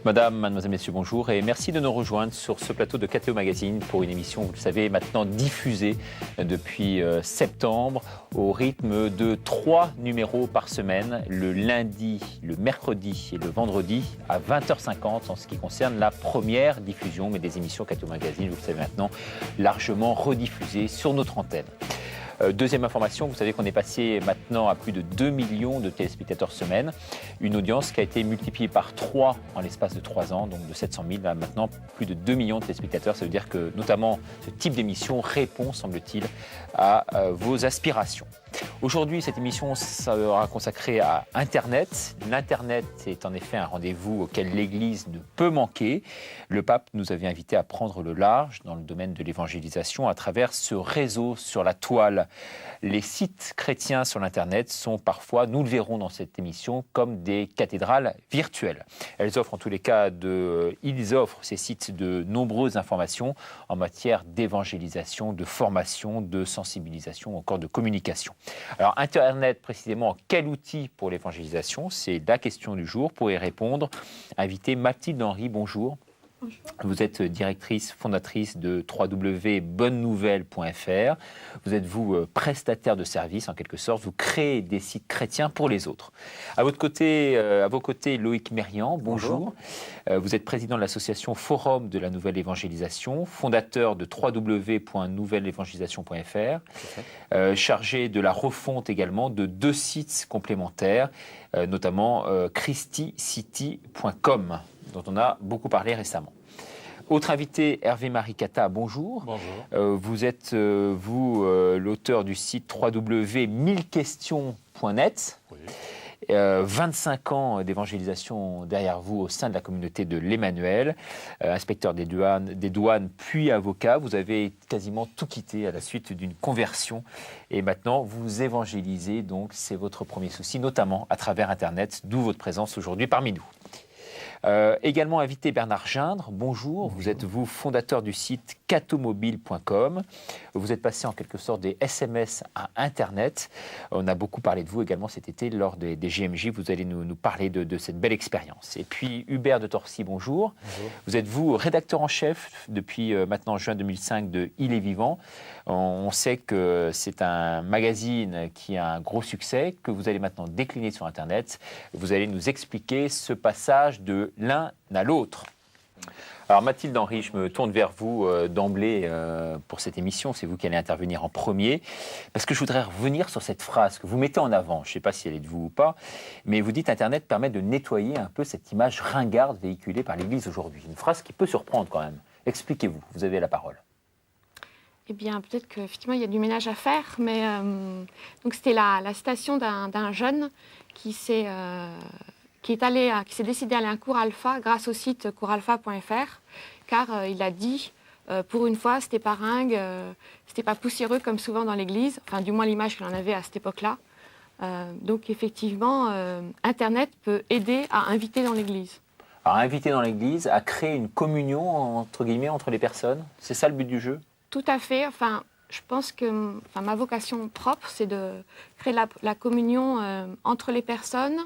Madame, mademoiselle, messieurs, bonjour et merci de nous rejoindre sur ce plateau de KTO Magazine pour une émission, vous le savez, maintenant diffusée depuis septembre au rythme de 3 numéros par semaine, le lundi, le mercredi et le vendredi à 20h50 en ce qui concerne la première diffusion, mais des émissions KTO Magazine, vous le savez maintenant, largement rediffusées sur notre antenne. Deuxième information, vous savez qu'on est passé maintenant à plus de 2 millions de téléspectateurs semaine, une audience qui a été multipliée par 3 en l'espace de 3 ans, donc de 700 000 à maintenant plus de 2 millions de téléspectateurs. Ça veut dire que notamment ce type d'émission répond, semble-t-il, à vos aspirations. Aujourd'hui, cette émission sera consacrée à Internet. L'Internet est en effet un rendez-vous auquel l'Église ne peut manquer. Le pape nous avait invités à prendre le large dans le domaine de l'évangélisation à travers ce réseau sur la toile. Les sites chrétiens sur l'Internet sont parfois, nous le verrons dans cette émission, comme des cathédrales virtuelles. Ils offrent ces sites de nombreuses informations en matière d'évangélisation, de formation, de sensibilisation, encore de communication. Alors, Internet, précisément, quel outil pour l'évangélisation? C'est la question du jour. Pour y répondre, invité Mathilde Henry, bonjour. Bonjour. Vous êtes directrice, fondatrice de www.bonnenouvelle.fr. Vous êtes, prestataire de services, en quelque sorte. Vous créez des sites chrétiens pour les autres. À vos côtés, Loïc Mérian, bonjour. Vous êtes président de l'association Forum de la Nouvelle Évangélisation, fondateur de www.nouvelleévangélisation.fr, chargé de la refonte également de 2 sites complémentaires, notamment christicity.com, dont on a beaucoup parlé récemment. Autre invité, Hervé Maricata, bonjour. Bonjour. Vous êtes, l'auteur du site www.1000questions.net. Oui. 25 ans d'évangélisation derrière vous au sein de la communauté de l'Emmanuel, inspecteur des douanes puis avocat. Vous avez quasiment tout quitté à la suite d'une conversion et maintenant vous évangélisez, donc c'est votre premier souci, notamment à travers Internet, d'où votre présence aujourd'hui parmi nous. Également invité Bernard Gindre, bonjour. Vous êtes fondateur du site catomobile.com. Vous êtes passé en quelque sorte des SMS à Internet. On a beaucoup parlé de vous également cet été lors des GMJ. Vous allez nous parler de cette belle expérience. Et puis Hubert de Torcy, bonjour. Bonjour. Vous êtes rédacteur en chef depuis maintenant juin 2005 de Il est vivant. On sait que c'est un magazine qui a un gros succès, que vous allez maintenant décliner sur Internet. Vous allez nous expliquer ce passage de l'un à l'autre. Alors Mathilde Henry, je me tourne vers vous d'emblée pour cette émission. C'est vous qui allez intervenir en premier. Parce que je voudrais revenir sur cette phrase que vous mettez en avant. Je ne sais pas si elle est de vous ou pas. Mais vous dites Internet permet de nettoyer un peu cette image ringarde véhiculée par l'Église aujourd'hui. Une phrase qui peut surprendre quand même. Expliquez-vous, vous avez la parole. Eh bien, peut-être qu'effectivement, il y a du ménage à faire, mais donc c'était la citation d'un jeune qui s'est décidé à aller à un cours alpha grâce au site coursalpha.fr, car il a dit, pour une fois, c'était pas ringue, c'était pas poussiéreux comme souvent dans l'église, enfin du moins l'image que l'on avait à cette époque-là. Donc effectivement, Internet peut aider à inviter dans l'église. Alors inviter dans l'église, à créer une communion entre guillemets entre les personnes, c'est ça le but du jeu? Tout à fait. Enfin, je pense que ma vocation propre, c'est de créer la communion entre les personnes.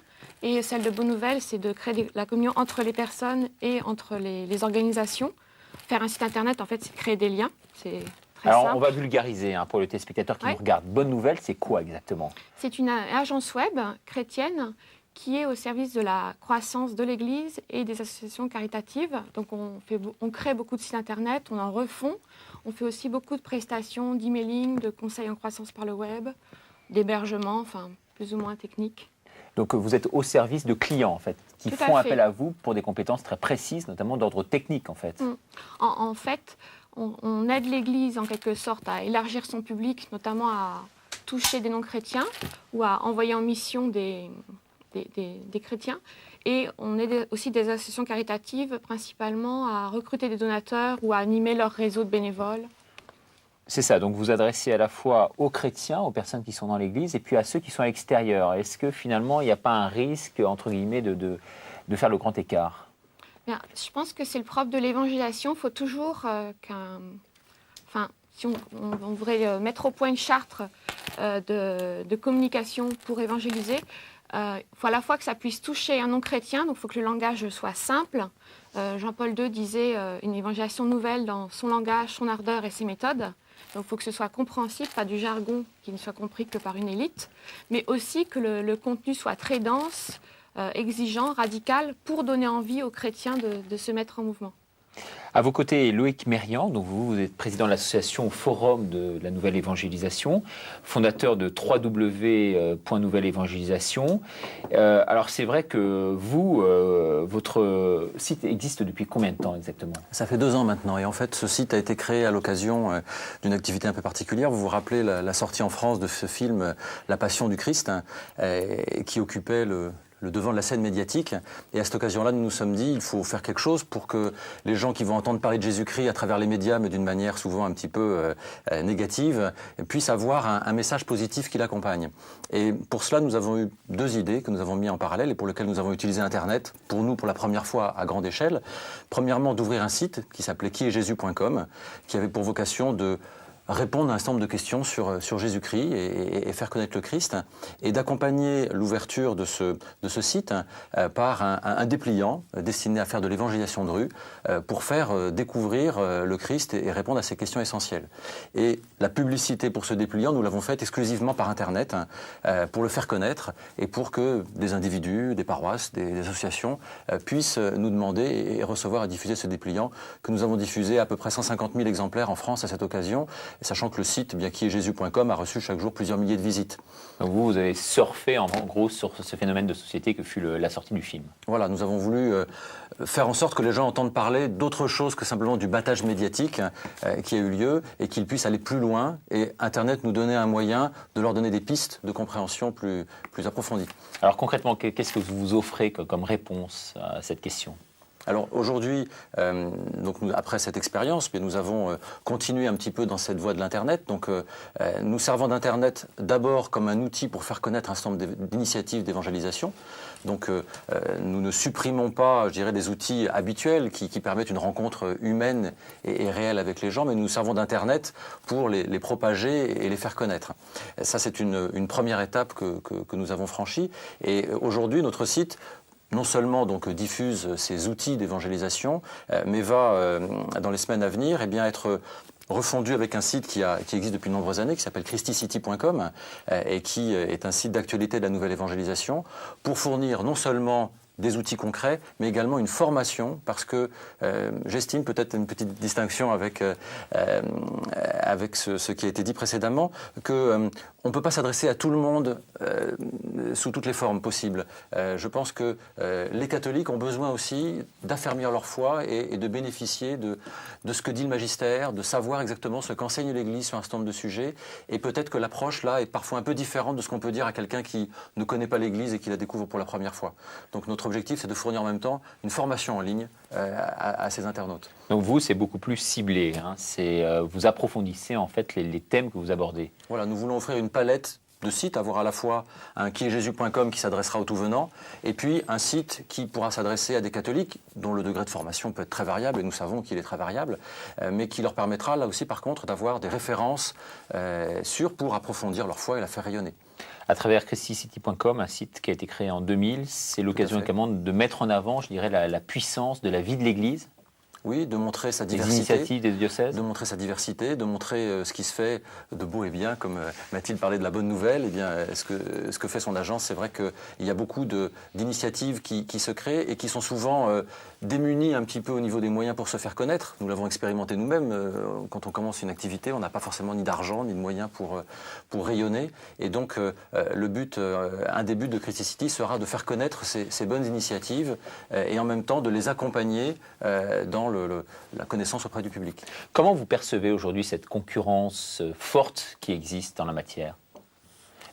Et celle de Bonne Nouvelle, c'est de créer la communion entre les personnes et entre les organisations. Faire un site Internet, en fait, c'est créer des liens. C'est très simple. On va vulgariser pour le téléspectateur qui nous regarde. Bonne Nouvelle, c'est quoi exactement? C'est une agence web chrétienne qui est au service de la croissance de l'Église et des associations caritatives. Donc on crée beaucoup de sites Internet, on en refond. On fait aussi beaucoup de prestations d'emailing, de conseils en croissance par le web, d'hébergement, enfin plus ou moins techniques. Donc vous êtes au service de clients en fait, qui font appel à vous pour des compétences très précises, notamment d'ordre technique en fait. En fait, on aide l'Église en quelque sorte à élargir son public, notamment à toucher des non-chrétiens ou à envoyer en mission des des chrétiens. Et on aide aussi des associations caritatives, principalement à recruter des donateurs ou à animer leur réseau de bénévoles. C'est ça, donc vous adressez à la fois aux chrétiens, aux personnes qui sont dans l'Église, et puis à ceux qui sont à l'extérieur. Est-ce que finalement, il n'y a pas un risque, entre guillemets, de faire le grand écart? Bien, je pense que c'est le propre de l'évangélisation. Il faut toujours si on voudrait mettre au point une charte de communication pour évangéliser, il faut à la fois que ça puisse toucher un non-chrétien, donc il faut que le langage soit simple. Jean-Paul II disait une évangélisation nouvelle dans son langage, son ardeur et ses méthodes. Donc il faut que ce soit compréhensible, pas du jargon qui ne soit compris que par une élite, mais aussi que le contenu soit très dense, exigeant, radical, pour donner envie aux chrétiens de se mettre en mouvement. À vos côtés, Loïc Mérian, donc vous êtes président de l'association Forum de la Nouvelle Évangélisation, fondateur de www.nouvelle évangélisation. Alors c'est vrai que vous, votre site existe depuis combien de temps exactement? Ça fait 2 ans maintenant, et en fait ce site a été créé à l'occasion d'une activité un peu particulière. Vous vous rappelez la sortie en France de ce film La Passion du Christ, qui occupait le devant de la scène médiatique. Et à cette occasion-là, nous nous sommes dit, il faut faire quelque chose pour que les gens qui vont entendre parler de Jésus-Christ à travers les médias, mais d'une manière souvent un petit peu négative, puissent avoir un message positif qui l'accompagne. Et pour cela, nous avons eu 2 idées que nous avons mis en parallèle et pour lesquelles nous avons utilisé Internet, pour nous, pour la première fois à grande échelle. Premièrement, d'ouvrir un site qui s'appelait quiestjesus.com, qui avait pour vocation de répondre à un certain nombre de questions sur Jésus-Christ et faire connaître le Christ, et d'accompagner l'ouverture de ce site par un dépliant destiné à faire de l'évangélisation de rue pour faire découvrir le Christ et répondre à ces questions essentielles. Et la publicité pour ce dépliant, nous l'avons faite exclusivement par Internet pour le faire connaître et pour que des individus, des paroisses, des associations puissent nous demander et recevoir et diffuser ce dépliant que nous avons diffusé à peu près 150 000 exemplaires en France à cette occasion, sachant que le site, quiestjesus.com, a reçu chaque jour plusieurs milliers de visites. Donc vous avez surfé en gros sur ce phénomène de société que fut la sortie du film. Voilà, nous avons voulu faire en sorte que les gens entendent parler d'autre chose que simplement du battage médiatique qui a eu lieu et qu'ils puissent aller plus loin. Et Internet nous donnait un moyen de leur donner des pistes de compréhension plus approfondies. Alors concrètement, qu'est-ce que vous offrez comme réponse à cette question ? Alors aujourd'hui, après cette expérience, nous avons continué un petit peu dans cette voie de l'Internet. Donc nous servons d'Internet d'abord comme un outil pour faire connaître un certain nombre d'initiatives d'évangélisation. Donc nous ne supprimons pas, je dirais, des outils habituels qui permettent une rencontre humaine et réelle avec les gens, mais nous nous servons d'Internet pour les propager et les faire connaître. Ça, c'est une première étape que nous avons franchie. Et aujourd'hui, notre site non seulement donc diffuse ces outils d'évangélisation, mais va, dans les semaines à venir, être refondu avec un site qui existe depuis de nombreuses années, qui s'appelle christicity.com, et qui est un site d'actualité de la nouvelle évangélisation, pour fournir non seulement des outils concrets, mais également une formation, parce que j'estime, peut-être une petite distinction avec ce qui a été dit précédemment, que on ne peut pas s'adresser à tout le monde sous toutes les formes possibles. Je pense que les catholiques ont besoin aussi d'affermir leur foi et de bénéficier de ce que dit le magistère, de savoir exactement ce qu'enseigne l'Église sur un certain nombre de sujets, et peut-être que l'approche là est parfois un peu différente de ce qu'on peut dire à quelqu'un qui ne connaît pas l'Église et qui la découvre pour la première fois. Donc notre objectif, c'est de fournir en même temps une formation en ligne à ces internautes. Donc vous, c'est beaucoup plus ciblé, hein. Vous approfondissez en fait les thèmes que vous abordez. Voilà, nous voulons offrir une palette de sites, avoir à la fois un quiestjesus.com qui s'adressera aux tout venants, et puis un site qui pourra s'adresser à des catholiques dont le degré de formation peut être très variable, et nous savons qu'il est très variable, mais qui leur permettra là aussi par contre d'avoir des références sûres pour approfondir leur foi et la faire rayonner. À travers christicity.com, un site qui a été créé en 2000, c'est l'occasion également de mettre en avant, je dirais, la puissance de la vie de l'Église. Oui, de montrer sa diversité. Les initiatives des diocèses. De montrer sa diversité, de montrer ce qui se fait de beau et bien, comme Mathilde parlait de la bonne nouvelle. Eh bien, ce que fait son agence, c'est vrai qu'il y a beaucoup d'initiatives qui se créent et qui sont souvent démunies un petit peu au niveau des moyens pour se faire connaître. Nous l'avons expérimenté nous-mêmes. Quand on commence une activité, on n'a pas forcément ni d'argent, ni de moyens pour rayonner. Et donc, un des buts de Christicity sera de faire connaître ces bonnes initiatives et en même temps de les accompagner dans la connaissance auprès du public. Comment vous percevez aujourd'hui cette concurrence forte qui existe en la matière ?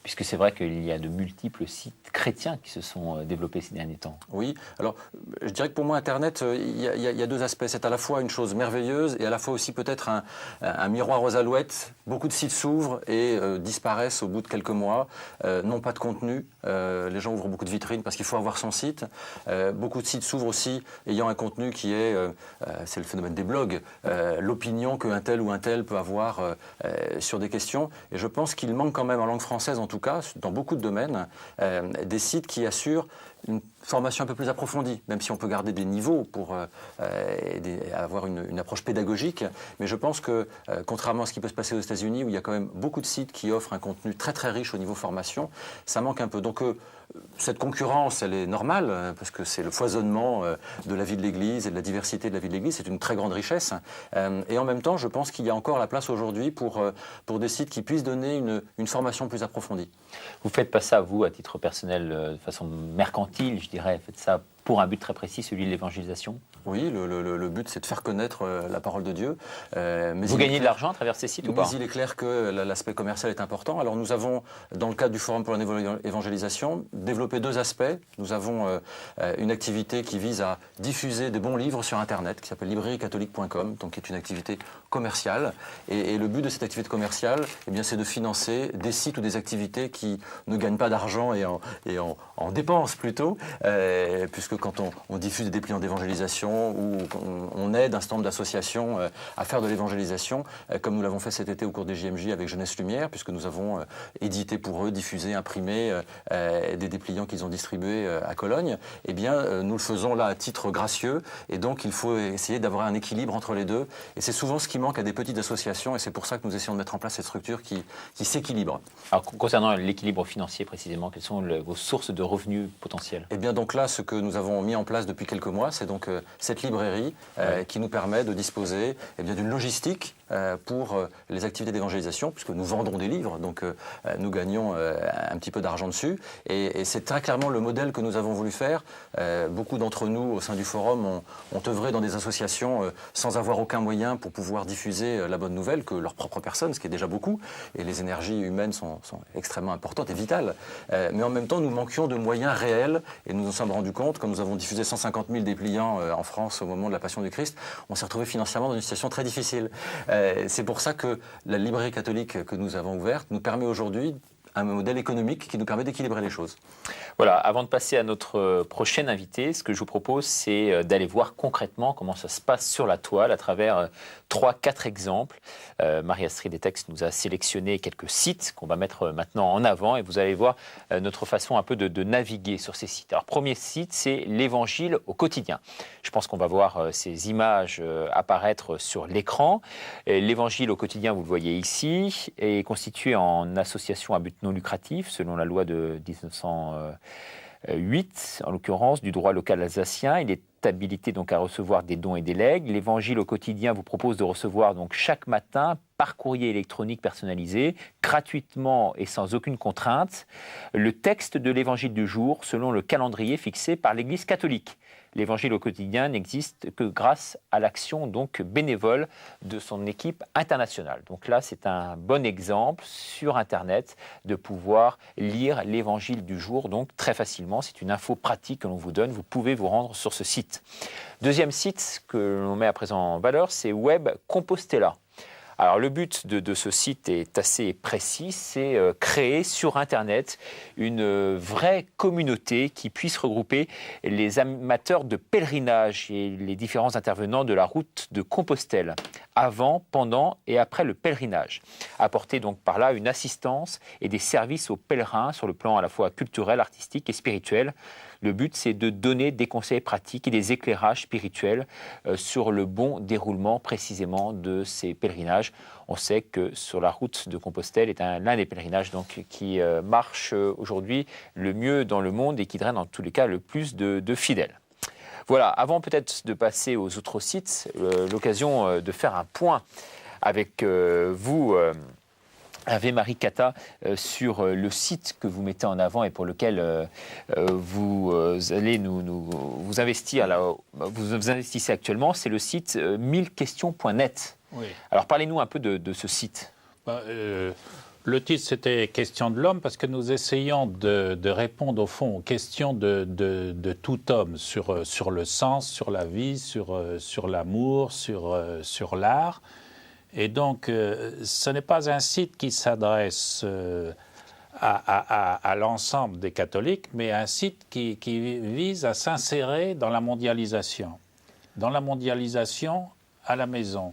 puisque c'est vrai qu'il y a de multiples sites chrétiens qui se sont développés ces derniers temps. Oui, alors je dirais que pour moi Internet, il y a deux aspects. C'est à la fois une chose merveilleuse et à la fois aussi peut-être un miroir aux alouettes. Beaucoup de sites s'ouvrent et disparaissent au bout de quelques mois, n'ont pas de contenu. Les gens ouvrent beaucoup de vitrines parce qu'il faut avoir son site. Beaucoup de sites s'ouvrent aussi ayant un contenu qui est, c'est le phénomène des blogs, l'opinion qu'un tel ou un tel peut avoir sur des questions. Et je pense qu'il manque quand même en langue française, en tout cas, dans beaucoup de domaines, des sites qui assurent une formation un peu plus approfondie, même si on peut garder des niveaux pour avoir une approche pédagogique. Mais je pense que, contrairement à ce qui peut se passer aux États-Unis, où il y a quand même beaucoup de sites qui offrent un contenu très très riche au niveau formation, ça manque un peu. Donc cette concurrence, elle est normale, parce que c'est le foisonnement de la vie de l'Église et de la diversité de la vie de l'Église, c'est une très grande richesse. Et en même temps, je pense qu'il y a encore la place aujourd'hui pour des sites qui puissent donner une formation plus approfondie. Vous ne faites pas ça, vous, à titre personnel, de façon mercantile, je dirais, faites ça pour un but très précis, celui de l'évangélisation? Oui, le but, c'est de faire connaître la parole de Dieu. Mais vous gagnez de l'argent à travers ces sites ou pas? Mais il est clair que l'aspect commercial est important. Alors nous avons, dans le cadre du Forum pour l'évangélisation, développé deux aspects. Nous avons une activité qui vise à diffuser des bons livres sur Internet, qui s'appelle librairiecatholique.com, donc qui est une activité commerciale. Et le but de cette activité commerciale, eh bien, c'est de financer des sites ou des activités qui ne gagnent pas d'argent et en dépensent plutôt, puisque quand on diffuse des dépliants d'évangélisation ou on aide un certain nombre d'associations à faire de l'évangélisation, comme nous l'avons fait cet été au cours des JMJ avec Jeunesse Lumière, puisque nous avons édité pour eux, diffusé, imprimé des dépliants qu'ils ont distribués à Cologne, eh bien, nous le faisons là à titre gracieux, et donc il faut essayer d'avoir un équilibre entre les deux, et c'est souvent ce qui manque à des petites associations, et c'est pour ça que nous essayons de mettre en place cette structure qui s'équilibre. Alors, concernant l'équilibre financier précisément, quelles sont vos sources de revenus potentiels? Eh bien, donc là, ce que nous avons mis en place depuis quelques mois, c'est donc cette librairie qui nous permet de disposer d'une logistique pour les activités d'évangélisation, puisque nous vendons des livres, donc nous gagnons un petit peu d'argent dessus. Et c'est très clairement le modèle que nous avons voulu faire. Beaucoup d'entre nous, au sein du Forum, ont œuvré dans des associations sans avoir aucun moyen pour pouvoir diffuser la bonne nouvelle que leur propre personne, ce qui est déjà beaucoup. Et les énergies humaines sont extrêmement importantes et vitales. Mais en même temps, nous manquions de moyens réels, et nous en sommes rendus compte, quand nous avons diffusé 150 000 dépliants en France au moment de la Passion du Christ, on s'est retrouvé financièrement dans une situation très difficile. C'est pour ça que la librairie catholique que nous avons ouverte nous permet aujourd'hui un modèle économique qui nous permet d'équilibrer les choses. Voilà, avant de passer à notre prochain invité, ce que je vous propose, c'est d'aller voir concrètement comment ça se passe sur la toile à travers 3-4 exemples. Marie-Astrid Detex nous a sélectionné quelques sites qu'on va mettre maintenant en avant et vous allez voir notre façon un peu de naviguer sur ces sites. Alors, premier site, c'est l'Évangile au quotidien. Je pense qu'on va voir ces images apparaître sur l'écran. L'Évangile au quotidien, vous le voyez ici, est constitué en association à but non lucratif, selon la loi de 1908, en l'occurrence, du droit local alsacien. Il est habilité donc à recevoir des dons et des legs. L'Évangile au quotidien vous propose de recevoir donc chaque matin par courrier électronique personnalisé, gratuitement et sans aucune contrainte, le texte de l'Évangile du jour selon le calendrier fixé par l'Église catholique. L'Évangile au quotidien n'existe que grâce à l'action donc bénévole de son équipe internationale. Donc là, c'est un bon exemple sur Internet de pouvoir lire l'Évangile du jour, donc très facilement. C'est une info pratique que l'on vous donne. Vous pouvez vous rendre sur ce site. Deuxième site que l'on met à présent en valeur, c'est Web Compostela. Alors le but de ce site est assez précis, c'est créer sur Internet une vraie communauté qui puisse regrouper les amateurs de pèlerinage et les différents intervenants de la route de Compostelle, avant, pendant et après le pèlerinage. Apporter donc par là une assistance et des services aux pèlerins sur le plan à la fois culturel, artistique et spirituel. Le but, c'est de donner des conseils pratiques et des éclairages spirituels sur le bon déroulement précisément de ces pèlerinages. On sait que sur la route de Compostelle est l'un des pèlerinages donc, qui marche aujourd'hui le mieux dans le monde et qui draine en tous les cas le plus de fidèles. Voilà, avant peut-être de passer aux autres sites, l'occasion de faire un point avec vous, Ave-Marie Cata, sur le site que vous mettez en avant et pour lequel vous allez vous investir, vous investissez actuellement, c'est le site 1000questions.net. Oui. Alors parlez-nous un peu de ce site. Le Le titre, c'était « Question de l'homme » parce que nous essayons de répondre, au fond, aux questions de tout homme sur le sens, sur la vie, sur l'amour, sur l'art. Et donc, ce n'est pas un site qui s'adresse à l'ensemble des catholiques, mais un site qui vise à s'insérer dans la mondialisation. Dans la mondialisation à la maison.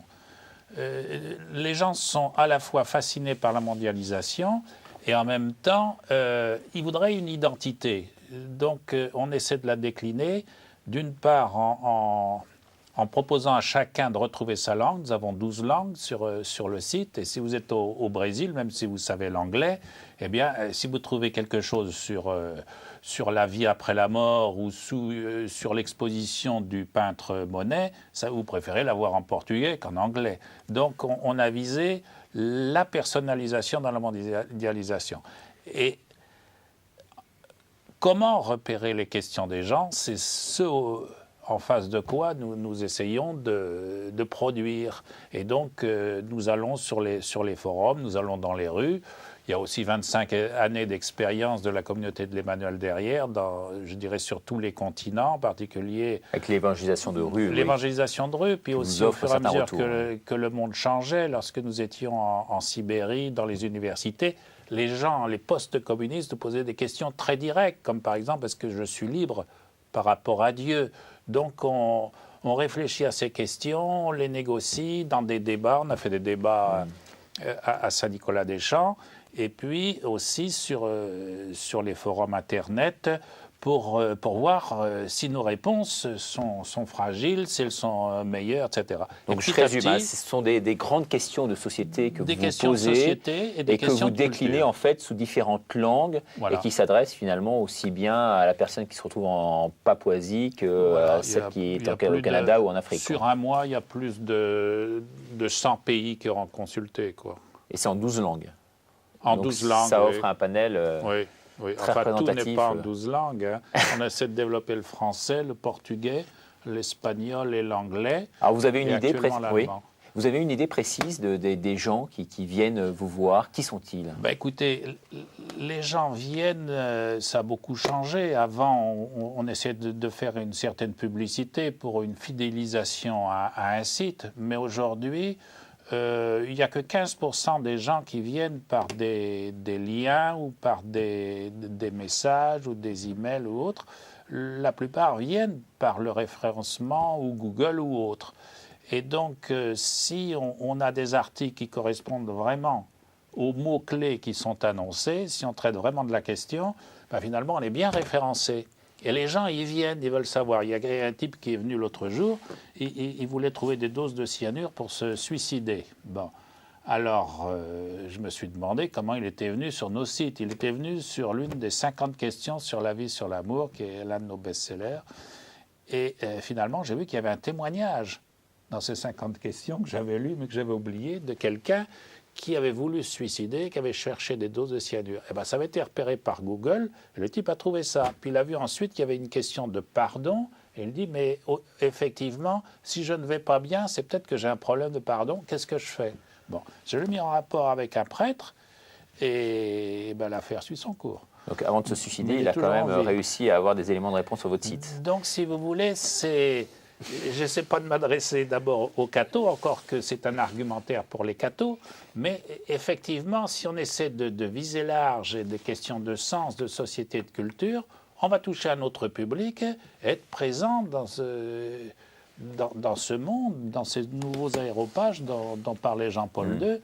Les gens sont à la fois fascinés par la mondialisation et en même temps, ils voudraient une identité. Donc, on essaie de la décliner, d'une part en proposant à chacun de retrouver sa langue. Nous avons 12 langues sur le site. Et si vous êtes au Brésil, même si vous savez l'anglais, eh bien, si vous trouvez quelque chose sur la vie après la mort ou sur l'exposition du peintre Monet, ça, vous préférez l'avoir en portugais qu'en anglais. Donc, on a visé la personnalisation dans la mondialisation. Et comment repérer les questions des gens? C'est en face de quoi nous essayons de produire. Et donc, nous allons sur les forums, nous allons dans les rues. Il y a aussi 25 années d'expérience de la communauté de l'Emmanuel derrière, je dirais sur tous les continents, en particulier... Avec l'évangélisation de rue. L'évangélisation de rue, puis aussi au fur et à mesure que le monde changeait, lorsque nous étions en Sibérie, dans les universités, les gens, les post-communistes nous posaient des questions très directes, comme par exemple, est-ce que je suis libre par rapport à Dieu? Donc on réfléchit à ces questions, on les négocie dans des débats. On a fait des débats à Saint-Nicolas-des-Champs, et puis aussi sur les forums Internet pour voir si nos réponses sont fragiles, si elles sont meilleures, etc. Donc je résume, ce sont des grandes questions de société que vous posez et que vous déclinez en fait sous différentes langues, et qui s'adressent finalement aussi bien à la personne qui se retrouve en Papouasie que à celle qui est au Canada ou en Afrique. Sur un mois, il y a plus de 100 pays qui auront consulté, quoi. Et c'est en 12 langues. Donc 12 langues. Ça offre un panel très représentatif. Tout n'est pas en 12 langues. Hein. On essaie de développer le français, le portugais, l'espagnol et l'anglais. Alors vous avez une idée Vous avez une idée précise des gens qui viennent vous voir? Qui sont-ils? Écoutez, les gens viennent, ça a beaucoup changé. Avant, on essayait de faire une certaine publicité pour une fidélisation à un site, mais aujourd'hui, il n'y a que 15% des gens qui viennent par des liens ou par des messages ou des emails ou autres. La plupart viennent par le référencement ou Google ou autre. Et donc, si on a des articles qui correspondent vraiment aux mots-clés qui sont annoncés, si on traite vraiment de la question, finalement, on est bien référencé. Et les gens, ils viennent, ils veulent savoir. Il y a un type qui est venu l'autre jour, il voulait trouver des doses de cyanure pour se suicider. Bon, alors je me suis demandé comment il était venu sur nos sites. Il était venu sur l'une des 50 questions sur la vie, sur l'amour, qui est l'un de nos best-sellers. Et finalement, j'ai vu qu'il y avait un témoignage dans ces 50 questions que j'avais lues, mais que j'avais oublié, de quelqu'un qui avait voulu se suicider, qui avait cherché des doses de cyanure. Ça avait été repéré par Google, et le type a trouvé ça. Puis il a vu ensuite qu'il y avait une question de pardon, et il dit, mais effectivement, si je ne vais pas bien, c'est peut-être que j'ai un problème de pardon, qu'est-ce que je fais? Bon, je l'ai mis en rapport avec un prêtre, et l'affaire suit son cours. Donc avant de se suicider, il a quand même réussi à avoir des éléments de réponse sur votre site. Donc si vous voulez, je n'essaie pas de m'adresser d'abord aux cathos, encore que c'est un argumentaire pour les cathos, mais effectivement, si on essaie de viser large et des questions de sens, de société, de culture, on va toucher un autre public, être présent dans ce monde, dans ces nouveaux aéropages dont parlait Jean-Paul II,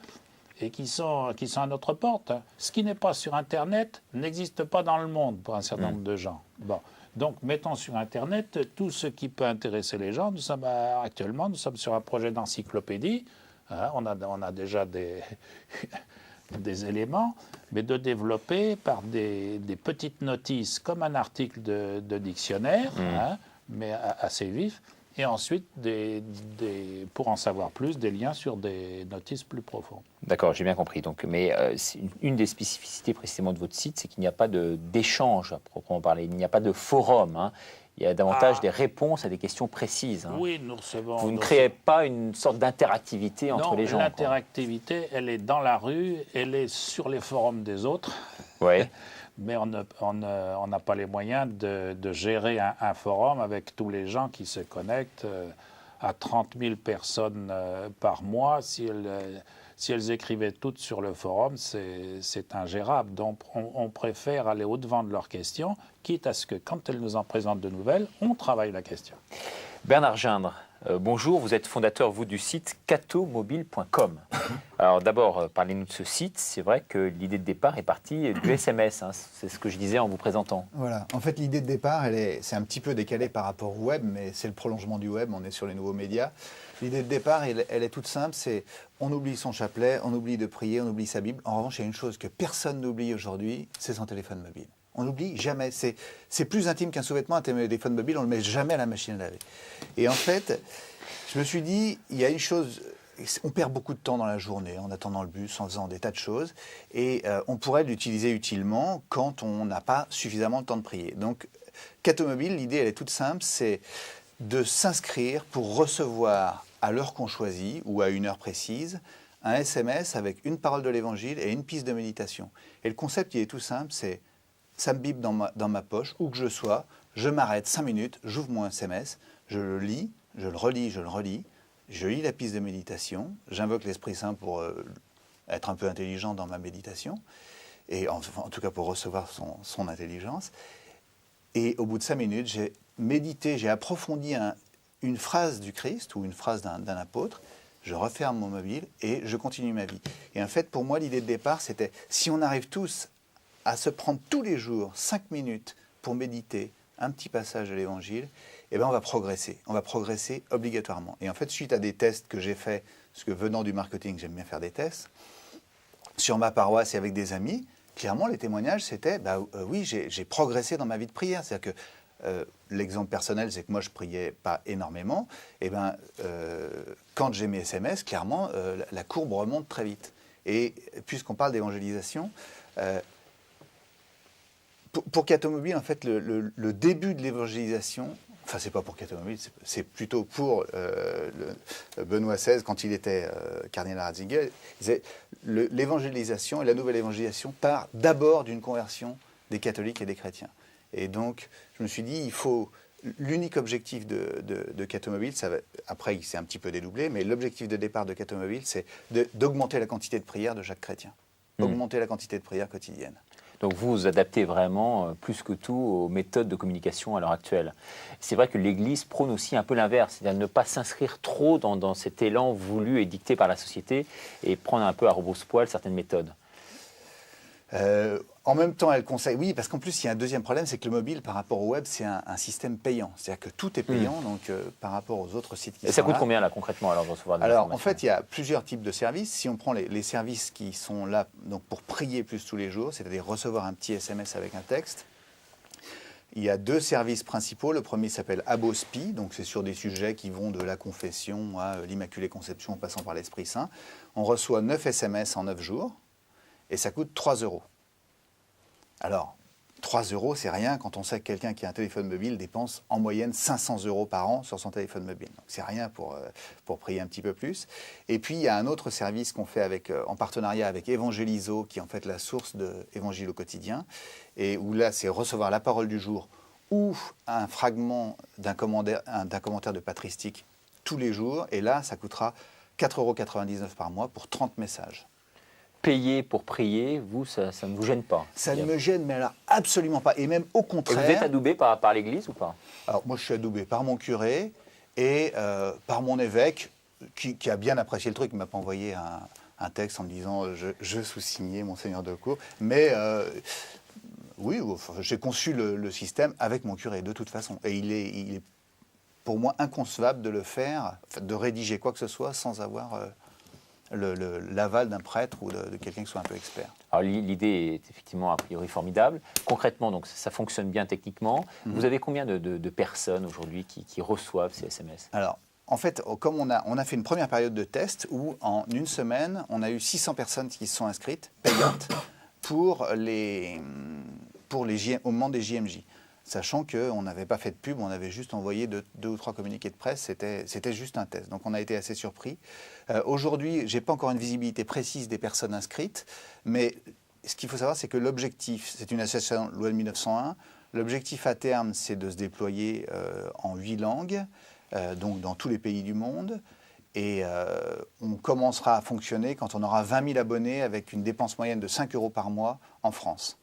et qui sont à notre porte. Ce qui n'est pas sur Internet n'existe pas dans le monde pour un certain nombre de gens. Bon. Donc, mettons sur Internet tout ce qui peut intéresser les gens. Actuellement, nous sommes sur un projet d'encyclopédie. On a déjà des éléments, mais de développer par des petites notices, comme un article de dictionnaire, mais assez vif, et ensuite, pour en savoir plus, des liens sur des notices plus profondes. D'accord, j'ai bien compris. Donc, mais une des spécificités précisément de votre site, c'est qu'il n'y a pas d'échange à proprement parler. Il n'y a pas de forum. Il y a davantage des réponses à des questions précises. Oui, nous recevons... Vous ne créez pas une sorte d'interactivité entre les gens. Non, l'interactivité, elle est dans la rue, elle est sur les forums des autres. Ouais. Mais on n'a pas les moyens de gérer un forum avec tous les gens qui se connectent à 30 000 personnes par mois. Si elles écrivaient toutes sur le forum, c'est ingérable. Donc on préfère aller au-devant de leurs questions, quitte à ce que quand elles nous en présentent de nouvelles, on travaille la question. Bernard Gindre, bonjour, vous êtes fondateur, vous, du site catomobile.com. Alors d'abord, parlez-nous de ce site. C'est vrai que l'idée de départ est partie du SMS, hein. C'est ce que je disais en vous présentant. Voilà, en fait l'idée de départ, c'est un petit peu décalé par rapport au web, mais c'est le prolongement du web, on est sur les nouveaux médias. L'idée de départ, elle est toute simple, c'est on oublie son chapelet, on oublie de prier, on oublie sa Bible. En revanche, il y a une chose que personne n'oublie aujourd'hui, c'est son téléphone mobile. On n'oublie jamais. C'est plus intime qu'un sous-vêtement, un téléphone mobile, on ne le met jamais à la machine à laver. Et en fait, je me suis dit, il y a une chose, on perd beaucoup de temps dans la journée, en attendant le bus, en faisant des tas de choses, et on pourrait l'utiliser utilement quand on n'a pas suffisamment de temps de prier. Donc, Catomobile, l'idée, elle est toute simple, c'est de s'inscrire pour recevoir à l'heure qu'on choisit, ou à une heure précise, un SMS avec une parole de l'Évangile et une piste de méditation. Et le concept, il est tout simple, c'est ça me bip dans ma poche, où que je sois, je m'arrête 5 minutes, j'ouvre mon SMS, je le lis, je le relis, je lis la piste de méditation, j'invoque l'Esprit Saint pour être un peu intelligent dans ma méditation, et en tout cas pour recevoir son intelligence. Et au bout de 5 minutes, j'ai médité, j'ai approfondi une phrase du Christ ou une phrase d'un apôtre, je referme mon mobile et je continue ma vie. Et en fait, pour moi, l'idée de départ, c'était si on arrive tous à se prendre tous les jours 5 minutes pour méditer un petit passage de l'Évangile, eh bien on va progresser obligatoirement. Et en fait, suite à des tests que j'ai faits, parce que venant du marketing, j'aime bien faire des tests, sur ma paroisse et avec des amis, clairement, les témoignages, c'était, oui, j'ai progressé dans ma vie de prière. C'est-à-dire que l'exemple personnel, c'est que moi, je ne priais pas énormément. Et quand j'ai mes SMS, clairement, la courbe remonte très vite. Et puisqu'on parle d'évangélisation, pour Catomobile, en fait, le début de l'évangélisation, enfin, c'est pas pour Catomobile, c'est plutôt pour Benoît XVI, quand il était cardinal à Ratzinger, l'évangélisation et la nouvelle évangélisation part d'abord d'une conversion des catholiques et des chrétiens. Et donc, je me suis dit, l'unique objectif de Catomobile, après il s'est un petit peu dédoublé, mais l'objectif de départ de Catomobile, c'est d'augmenter la quantité de prière de chaque chrétien, augmenter la quantité de prière quotidienne. Donc vous vous adaptez vraiment plus que tout aux méthodes de communication à l'heure actuelle. C'est vrai que l'Église prône aussi un peu l'inverse, c'est-à-dire ne pas s'inscrire trop dans cet élan voulu et dicté par la société et prendre un peu à rebrousse-poil certaines méthodes. En même temps, elle conseille, oui, parce qu'en plus, il y a un deuxième problème, c'est que le mobile, par rapport au web, c'est un système payant. C'est-à-dire que tout est payant, donc par rapport aux autres sites qui sont là. Et ça coûte combien, là, concrètement, alors, de recevoir des informations ? En fait, il y a plusieurs types de services. Si on prend les services qui sont là donc pour prier plus tous les jours, c'est-à-dire recevoir un petit SMS avec un texte, il y a 2 services principaux. Le premier s'appelle Abospi, donc c'est sur des sujets qui vont de la confession à l'Immaculée Conception en passant par l'Esprit Saint. On reçoit 9 SMS en 9 jours et ça coûte 3 €. Alors, 3 €, c'est rien quand on sait que quelqu'un qui a un téléphone mobile dépense en moyenne 500 € par an sur son téléphone mobile. Donc, c'est rien pour prier un petit peu plus. Et puis, il y a un autre service qu'on fait en partenariat avec Evangelizo, qui est en fait la source de Évangile au quotidien, et où là, c'est recevoir la parole du jour ou un fragment d'un commentaire de patristique tous les jours. Et là, ça coûtera 4,99 € par mois pour 30 messages. Payer pour prier, vous, ça ne vous gêne pas? Ça ne me gêne, mais alors absolument pas. Et même au contraire. Et vous êtes adoubé par l'Église ou pas? Alors moi, je suis adoubé par mon curé et par mon évêque, qui a bien apprécié le truc. Il ne m'a pas envoyé un texte en me disant « je sous-signais, monseigneur Delcourt ». Mais oui, j'ai conçu le système avec mon curé, de toute façon. Et il est pour moi inconcevable de le faire, de rédiger quoi que ce soit sans avoir... l'aval d'un prêtre ou de quelqu'un qui soit un peu expert. Alors l'idée est effectivement a priori formidable. Concrètement, donc ça fonctionne bien techniquement. Vous avez combien de personnes aujourd'hui qui reçoivent ces SMS? Alors, en fait, comme on a fait une première période de test où en une semaine, on a eu 600 personnes qui se sont inscrites, payantes, au moment des JMJ. sachant qu'on n'avait pas fait de pub, on avait juste envoyé deux ou trois communiqués de presse, c'était juste un test. Donc on a été assez surpris. Aujourd'hui, je n'ai pas encore une visibilité précise des personnes inscrites, mais ce qu'il faut savoir, c'est que l'objectif, c'est une association loi de 1901, l'objectif à terme, c'est de se déployer en 8 langues, donc dans tous les pays du monde. Et on commencera à fonctionner quand on aura 20 000 abonnés avec une dépense moyenne de 5 € par mois en France.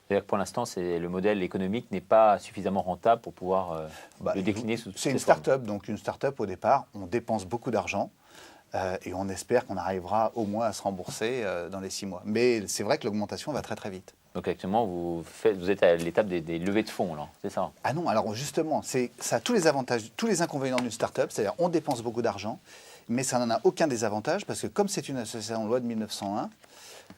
C'est-à-dire que pour l'instant, le modèle économique n'est pas suffisamment rentable pour pouvoir le décliner sous C'est une start-up, donc une start-up au départ, on dépense beaucoup d'argent et on espère qu'on arrivera au moins à se rembourser dans les 6 mois. Mais c'est vrai que l'augmentation va très très vite. Donc actuellement, vous êtes à l'étape des levées de fonds, là, c'est ça? Ah non, alors justement, ça a tous les avantages, tous les inconvénients d'une start-up, c'est-à-dire on dépense beaucoup d'argent, mais ça n'en a aucun désavantage parce que comme c'est une association loi de 1901,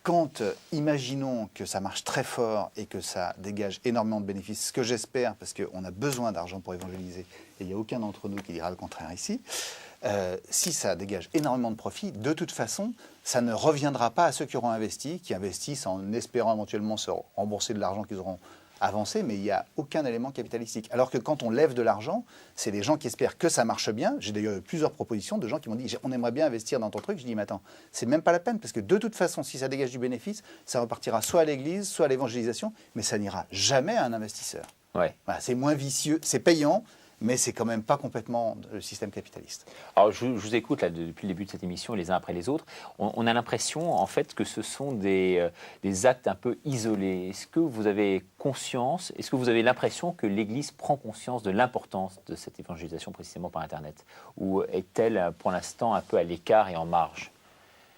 quand, imaginons que ça marche très fort et que ça dégage énormément de bénéfices, ce que j'espère, parce qu'on a besoin d'argent pour évangéliser, et il n'y a aucun d'entre nous qui dira le contraire ici, si ça dégage énormément de profits, de toute façon, ça ne reviendra pas à ceux qui auront investi, qui investissent en espérant éventuellement se rembourser de l'argent qu'ils auront avancé, mais il n'y a aucun élément capitalistique. Alors que quand on lève de l'argent, c'est les gens qui espèrent que ça marche bien. J'ai d'ailleurs eu plusieurs propositions de gens qui m'ont dit « on aimerait bien investir dans ton truc ». Je dis « mais attends, c'est même pas la peine, parce que de toute façon, si ça dégage du bénéfice, ça repartira soit à l'église, soit à l'évangélisation, mais ça n'ira jamais à un investisseur. Ouais. Voilà, c'est moins vicieux, c'est payant, mais c'est quand même pas complètement le système capitaliste. Alors, je vous écoute là, depuis le début de cette émission, les uns après les autres. On a l'impression, en fait, que ce sont des actes un peu isolés. Est-ce que vous avez conscience, est-ce que vous avez l'impression que l'Église prend conscience de l'importance de cette évangélisation précisément par Internet? Ou est-elle, pour l'instant, un peu à l'écart et en marge?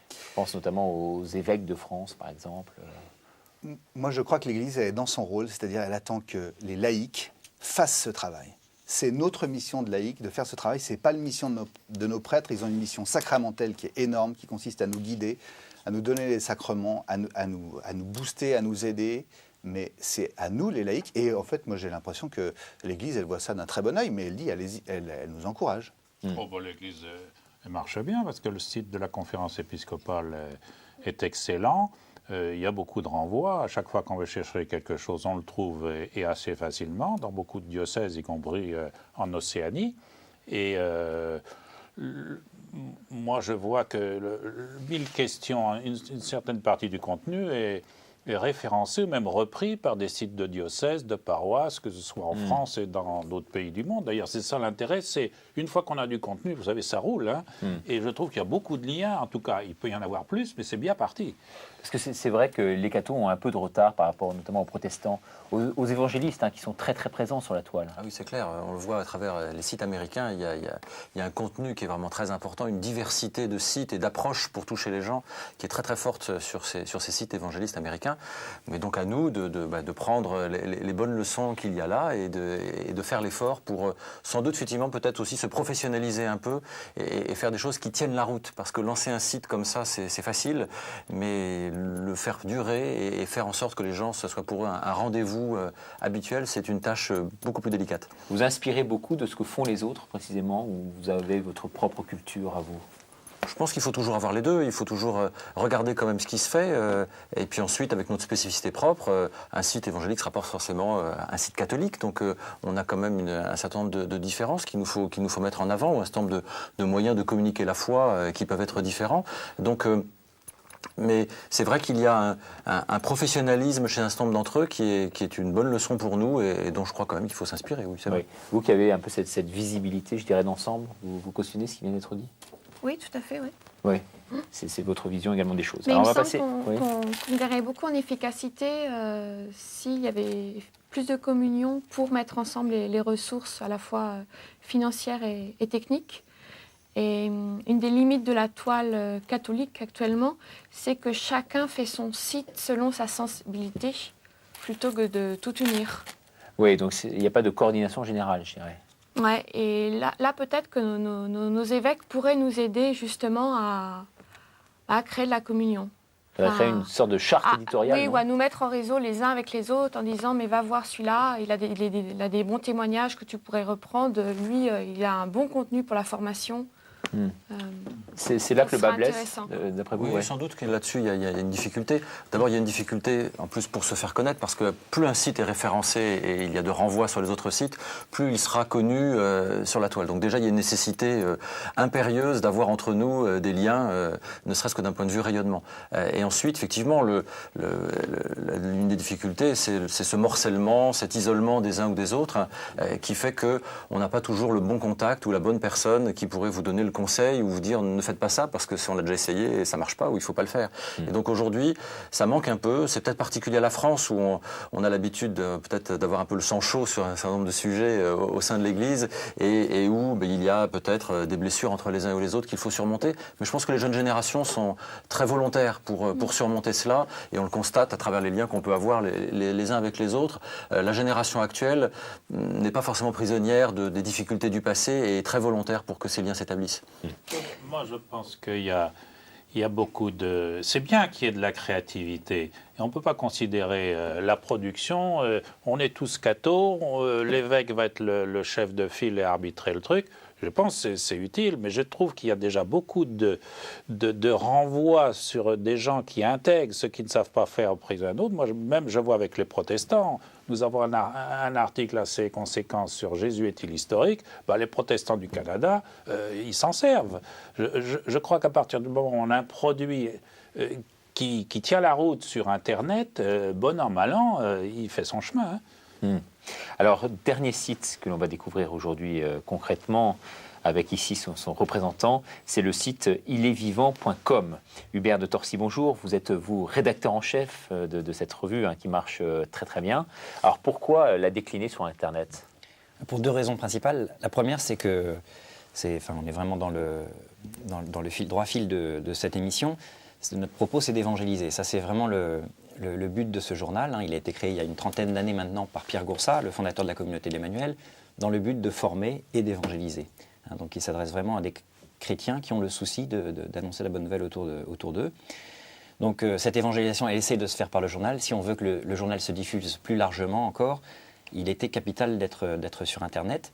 Je pense notamment aux évêques de France, par exemple. Moi, je crois que l'Église est dans son rôle, c'est-à-dire elle attend que les laïcs fassent ce travail. C'est notre mission de laïcs de faire ce travail. Ce n'est pas la mission de nos prêtres. Ils ont une mission sacramentelle qui est énorme, qui consiste à nous guider, à nous donner les sacrements, à nous booster, à nous aider. Mais c'est à nous, les laïcs. Et en fait, moi, j'ai l'impression que l'Église, elle voit ça d'un très bon œil, mais elle dit, elle nous encourage. Oh, bah, l'Église elle marche bien parce que le site de la conférence épiscopale est excellent. Il y a beaucoup de renvois. À chaque fois qu'on veut chercher quelque chose, on le trouve et assez facilement, dans beaucoup de diocèses, y compris en Océanie. Et moi, je vois que 1000 questions, une certaine partie du contenu est référencé ou même repris par des sites de diocèses, de paroisses, que ce soit en France et dans d'autres pays du monde. D'ailleurs, c'est ça l'intérêt, c'est une fois qu'on a du contenu, vous savez, ça roule. Hein, et je trouve qu'il y a beaucoup de liens, en tout cas, il peut y en avoir plus, mais c'est bien parti. Parce que c'est vrai que les cathos ont un peu de retard par rapport notamment aux protestants, aux évangélistes qui sont très très présents sur la toile. Ah oui, c'est clair, on le voit à travers les sites américains, il y a un contenu qui est vraiment très important, une diversité de sites et d'approches pour toucher les gens qui est très très forte sur ces sites évangélistes américains. Mais donc à nous de prendre les bonnes leçons qu'il y a là et de faire l'effort pour sans doute effectivement peut-être aussi se professionnaliser un peu et faire des choses qui tiennent la route. Parce que lancer un site comme ça, c'est facile, mais le faire durer et faire en sorte que les gens, ce soit pour eux un rendez-vous habituel, c'est une tâche beaucoup plus délicate. Vous inspirez beaucoup de ce que font les autres précisément, ou vous avez votre propre culture à vous? Je pense qu'il faut toujours avoir les deux, il faut toujours regarder quand même ce qui se fait, et puis ensuite, avec notre spécificité propre, un site évangélique ne sera pas forcément un site catholique, donc on a quand même un certain nombre de différences qu'il nous faut mettre en avant, ou un certain nombre de moyens de communiquer la foi qui peuvent être différents. Donc, mais c'est vrai qu'il y a un professionnalisme chez un certain nombre d'entre eux qui est une bonne leçon pour nous et dont je crois quand même qu'il faut s'inspirer, oui, c'est vrai. Oui. Vous qui avez un peu cette visibilité, je dirais, d'ensemble, vous cautionnez ce qui vient d'être dit? Oui, tout à fait, oui. Oui, c'est votre vision également des choses. Mais Alors, il on va me semble passer. qu'on gagnerait beaucoup en efficacité s'il y avait plus de communion pour mettre ensemble les ressources à la fois financières et techniques. Et une des limites de la toile catholique actuellement, c'est que chacun fait son site selon sa sensibilité plutôt que de tout unir. Oui, donc il n'y a pas de coordination générale, je dirais. Ouais, et là peut-être que nos évêques pourraient nous aider justement à créer de la communion. Ça va créer une sorte de charte éditoriale. Oui, non ou à nous mettre en réseau les uns avec les autres en disant mais va voir celui-là, il a des bons témoignages que tu pourrais reprendre, lui il a un bon contenu pour la formation. C'est là que le sera bas blesse, intéressant. d'après vous? Oui, Ouais. sans doute que là-dessus, il y a une difficulté. D'abord, il y a une difficulté, en plus, pour se faire connaître, parce que plus un site est référencé et il y a de renvois sur les autres sites, plus il sera connu sur la toile. Donc déjà, il y a une nécessité impérieuse d'avoir entre nous des liens, ne serait-ce que d'un point de vue rayonnement. Et ensuite, effectivement, l'une des difficultés, c'est ce morcellement, cet isolement des uns ou des autres, qui fait qu'on n'a pas toujours le bon contact ou la bonne personne qui pourrait vous donner le conseil ou vous dire ne faites pas ça parce que on l'a déjà essayé et ça marche pas ou il faut pas le faire. Et donc aujourd'hui, ça manque un peu. C'est peut-être particulier à la France où on a l'habitude peut-être d'avoir un peu le sang chaud sur un certain nombre de sujets au sein de l'Église et où il y a peut-être des blessures entre les uns ou les autres qu'il faut surmonter. Mais je pense que les jeunes générations sont très volontaires pour surmonter cela et on le constate à travers les liens qu'on peut avoir les uns avec les autres. La génération actuelle n'est pas forcément prisonnière des difficultés du passé et est très volontaire pour que ces liens s'établissent. Moi, je pense qu'il y a beaucoup de... C'est bien qu'il y ait de la créativité. Et on ne peut pas considérer la production, on est tous cathos, l'évêque va être le chef de file et arbitrer le truc. Je pense que c'est utile, mais je trouve qu'il y a déjà beaucoup de renvois sur des gens qui intègrent ce qu'ils ne savent pas faire auprès d'un autre. Moi, je vois avec les protestants, nous avons un article assez conséquent sur Jésus est-il historique. Les protestants du Canada, ils s'en servent. Je crois qu'à partir du moment où on a un produit qui tient la route sur Internet, bon an, mal an, il fait son chemin. Alors, dernier site que l'on va découvrir aujourd'hui concrètement, avec ici son représentant, c'est le site ilestvivant.com. Hubert de Torcy, bonjour. Vous êtes, vous, rédacteur en chef de cette revue qui marche très très bien. Alors, pourquoi la décliner sur Internet? Pour deux raisons principales. La première, c'est que on est vraiment dans le droit fil de cette émission. Notre propos, c'est d'évangéliser. Ça, c'est vraiment le but de ce journal. Il a été créé il y a une trentaine d'années maintenant par Pierre Goursat, le fondateur de la communauté de l'Emmanuel, dans le but de former et d'évangéliser. Donc il s'adresse vraiment à des chrétiens qui ont le souci d'annoncer la bonne nouvelle autour d'eux. Donc cette évangélisation, elle essaie de se faire par le journal. Si on veut que le journal se diffuse plus largement encore, il était capital d'être sur Internet.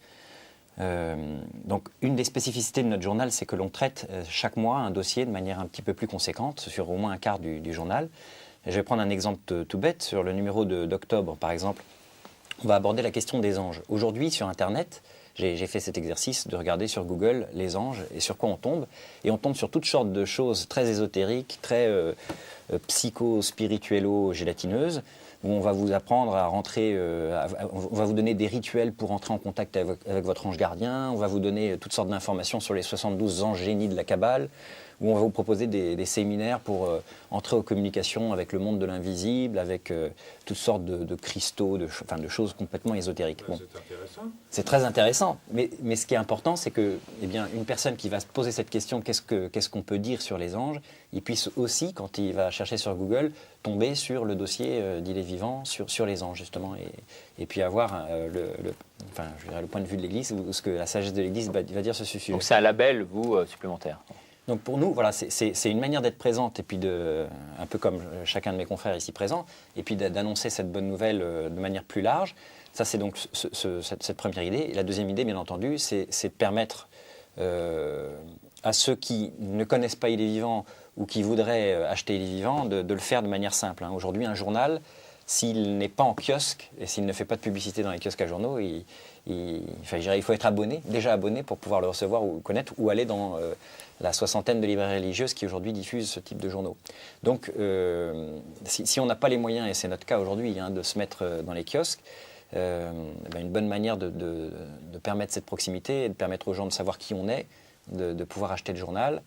Donc une des spécificités de notre journal, c'est que l'on traite chaque mois un dossier de manière un petit peu plus conséquente, sur au moins un quart du journal. Je vais prendre un exemple tout bête. Sur le numéro d'octobre, par exemple, on va aborder la question des anges. Aujourd'hui, sur Internet, j'ai fait cet exercice de regarder sur Google les anges et sur quoi on tombe. Et on tombe sur toutes sortes de choses très ésotériques, très psycho-spirituello-gélatineuses, où on va vous apprendre à rentrer, on va vous donner des rituels pour entrer en contact avec votre ange gardien, on va vous donner toutes sortes d'informations sur les 72 anges génies de la Kabbale, où on va vous proposer des séminaires pour entrer en communication avec le monde de l'invisible, avec toutes sortes de cristaux, de choses complètement ésotériques. Bon. C'est intéressant. C'est très intéressant, mais ce qui est important, c'est que une personne qui va se poser cette question, qu'est-ce qu'on peut dire sur les anges, il puisse aussi, quand il va chercher sur Google, tomber sur le dossier d'Il est vivant, sur les anges, justement, et puis avoir le point de vue de l'Église, ou ce que la sagesse de l'Église va dire sur ce sujet. Donc c'est un label, vous, supplémentaire. Donc pour nous, voilà, c'est une manière d'être présente, et puis un peu comme chacun de mes confrères ici présents, et puis d'annoncer cette bonne nouvelle de manière plus large. Ça, c'est donc cette première idée. Et la deuxième idée, bien entendu, c'est de permettre à ceux qui ne connaissent pas Il est vivant ou qui voudraient acheter Il est vivant de le faire de manière simple. Aujourd'hui, un journal, s'il n'est pas en kiosque et s'il ne fait pas de publicité dans les kiosques à journaux, il faut être déjà abonné pour pouvoir le recevoir ou connaître, ou aller dans la soixantaine de librairies religieuses qui aujourd'hui diffusent ce type de journaux. Donc, si on n'a pas les moyens, et c'est notre cas aujourd'hui, de se mettre dans les kiosques, une bonne manière de permettre cette proximité et de permettre aux gens de savoir qui on est, de pouvoir acheter le journal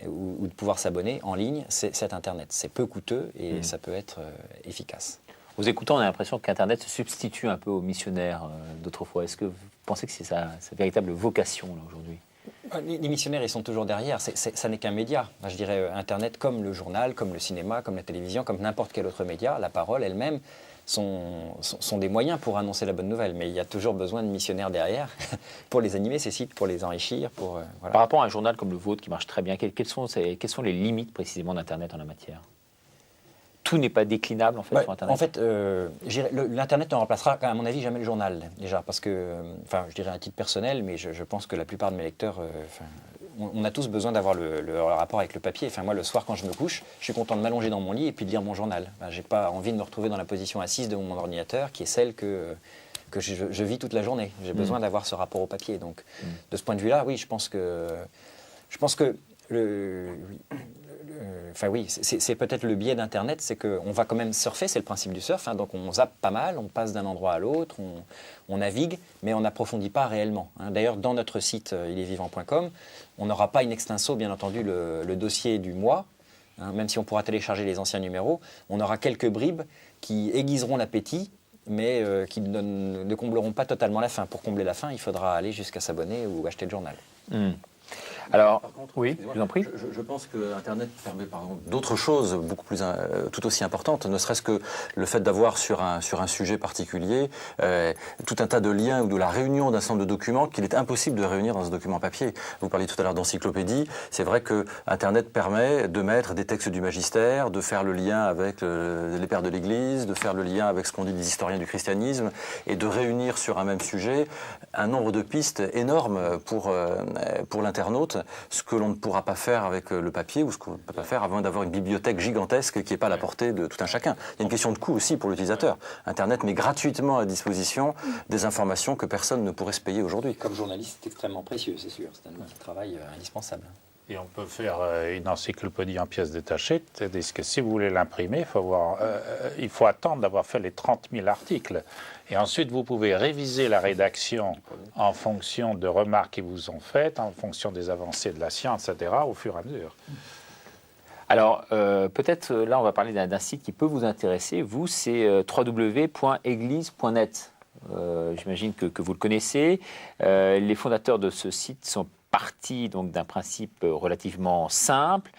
ou de pouvoir s'abonner en ligne, c'est Internet. C'est peu coûteux et ça peut être efficace. Vous écoutant, on a l'impression qu'Internet se substitue un peu aux missionnaires d'autrefois. Est-ce que vous pensez que c'est sa véritable vocation là, aujourd'hui? Les missionnaires, ils sont toujours derrière. Ça n'est qu'un média. Je dirais Internet, comme le journal, comme le cinéma, comme la télévision, comme n'importe quel autre média, la parole elle-même sont des moyens pour annoncer la bonne nouvelle. Mais il y a toujours besoin de missionnaires derrière pour les animer, ces sites, pour les enrichir. Voilà. Par rapport à un journal comme le vôtre qui marche très bien, quelles sont les limites précisément d'Internet en la matière? Tout n'est pas déclinable en fait sur Internet. En fait, l'Internet ne remplacera, à mon avis, jamais le journal déjà, parce que, je dirais à titre personnel, mais je pense que la plupart de mes lecteurs on a tous besoin d'avoir le rapport avec le papier. Enfin, moi, le soir, quand je me couche, je suis content de m'allonger dans mon lit et puis de lire mon journal. Enfin, j'ai pas envie de me retrouver dans la position assise de mon ordinateur, qui est celle que je vis toute la journée. J'ai besoin d'avoir ce rapport au papier. Donc, de ce point de vue-là, oui, je pense que enfin oui, c'est peut-être le biais d'Internet, c'est qu'on va quand même surfer, c'est le principe du surf, hein, donc on zappe pas mal, on passe d'un endroit à l'autre, on navigue, mais on n'approfondit pas réellement. Hein. D'ailleurs, dans notre site ilestvivant.com, on n'aura pas in extenso, bien entendu, le dossier du mois, hein, même si on pourra télécharger les anciens numéros, on aura quelques bribes qui aiguiseront l'appétit, mais qui ne combleront pas totalement la faim. Pour combler la faim, il faudra aller jusqu'à s'abonner ou acheter le journal. Alors, Par contre, oui, je vous en prie. Je pense que Internet permet par exemple d'autres choses beaucoup plus, tout aussi importantes, ne serait-ce que le fait d'avoir sur un sujet particulier tout un tas de liens ou de la réunion d'un ensemble de documents qu'il est impossible de réunir dans un document papier. Vous parliez tout à l'heure d'encyclopédie. C'est vrai que Internet permet de mettre des textes du magistère, de faire le lien avec les pères de l'Église, de faire le lien avec ce qu'ont dit les historiens du christianisme et de réunir sur un même sujet un nombre de pistes énormes pour l'internaute, ce que l'on ne pourra pas faire avec le papier ou ce qu'on ne peut pas faire avant d'avoir une bibliothèque gigantesque qui n'est pas à la portée de tout un chacun. Il y a une question de coût aussi pour l'utilisateur. Internet met gratuitement à disposition des informations que personne ne pourrait se payer aujourd'hui. Comme journaliste, c'est extrêmement précieux, c'est sûr. C'est un outil de travail indispensable. Et on peut faire une encyclopédie en pièces détachées, c'est-à-dire que si vous voulez l'imprimer, il faut attendre d'avoir fait les 30 000 articles. Et ensuite, vous pouvez réviser la rédaction en fonction de remarques qui vous ont faites, en fonction des avancées de la science, etc., au fur et à mesure. Alors, peut-être, là, on va parler d'un site qui peut vous intéresser. Vous, c'est www.eglise.net. J'imagine que vous le connaissez. Les fondateurs de ce site sont partis donc d'un principe relativement simple.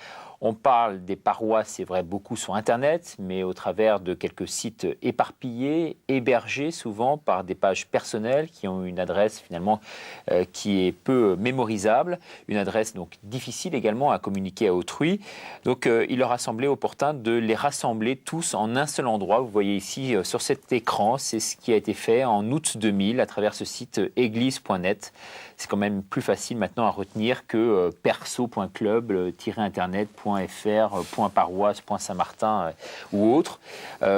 On parle des paroisses, c'est vrai, beaucoup sur Internet, mais au travers de quelques sites éparpillés, hébergés souvent par des pages personnelles qui ont une adresse finalement qui est peu mémorisable, une adresse donc difficile également à communiquer à autrui. Donc il leur a semblé opportun de les rassembler tous en un seul endroit. Vous voyez ici sur cet écran, c'est ce qui a été fait en août 2000 à travers ce site église.net. C'est quand même plus facile maintenant à retenir que perso.club-internet.fr, .paroisse, .saint-martin ou autre.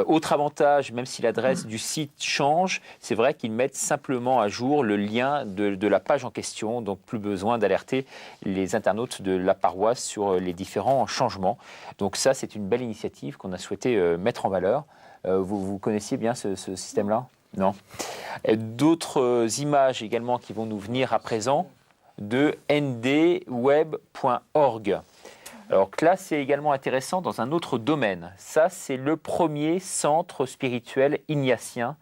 Autre avantage, même si l'adresse du site change, c'est vrai qu'ils mettent simplement à jour le lien de la page en question, donc plus besoin d'alerter les internautes de la paroisse sur les différents changements. Donc ça, c'est une belle initiative qu'on a souhaité mettre en valeur. Vous connaissiez bien ce système-là ? Non. D'autres images également qui vont nous venir à présent de ndweb.org. Alors là, c'est également intéressant dans un autre domaine. Ça, c'est le premier centre spirituel ignatien,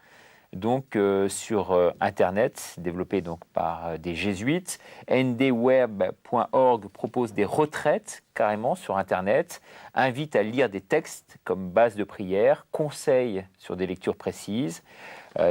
donc sur Internet, développé donc par des jésuites. ndweb.org propose des retraites carrément sur Internet, invite à lire des textes comme base de prière, conseille sur des lectures précises.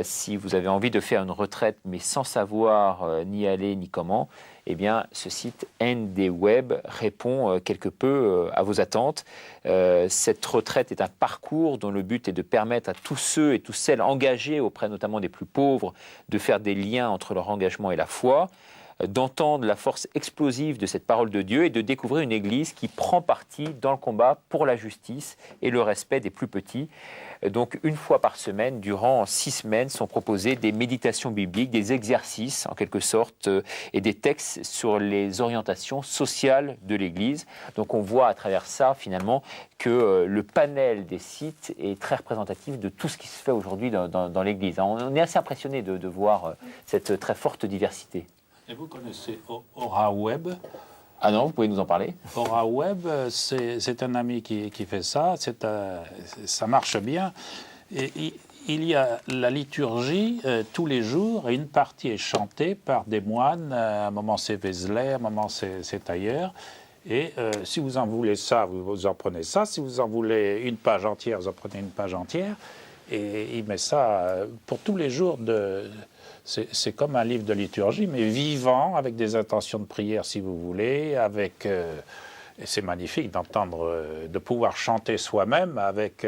Si vous avez envie de faire une retraite mais sans savoir ni aller ni comment, eh bien, ce site NDWeb répond quelque peu à vos attentes. Cette retraite est un parcours dont le but est de permettre à tous ceux et toutes celles engagés auprès notamment des plus pauvres de faire des liens entre leur engagement et la foi, d'entendre la force explosive de cette parole de Dieu et de découvrir une Église qui prend parti dans le combat pour la justice et le respect des plus petits. Donc, une fois par semaine, durant 6 semaines, sont proposées des méditations bibliques, des exercices, en quelque sorte, et des textes sur les orientations sociales de l'Église. Donc, on voit à travers ça, finalement, que le panel des sites est très représentatif de tout ce qui se fait aujourd'hui dans l'Église. On est assez impressionné de voir cette très forte diversité. Et vous connaissez AuraWeb ? Ah non, vous pouvez nous en parler ? AuraWeb, c'est un ami qui fait ça, ça marche bien. Et il y a la liturgie tous les jours, et une partie est chantée par des moines. À un moment c'est Vézelay, à un moment c'est ailleurs. Et si vous en voulez ça, vous en prenez ça. Si vous en voulez une page entière, vous en prenez une page entière. Et il met ça pour tous les jours de... C'est comme un livre de liturgie, mais vivant, avec des intentions de prière, si vous voulez, et c'est magnifique d'entendre, de pouvoir chanter soi-même avec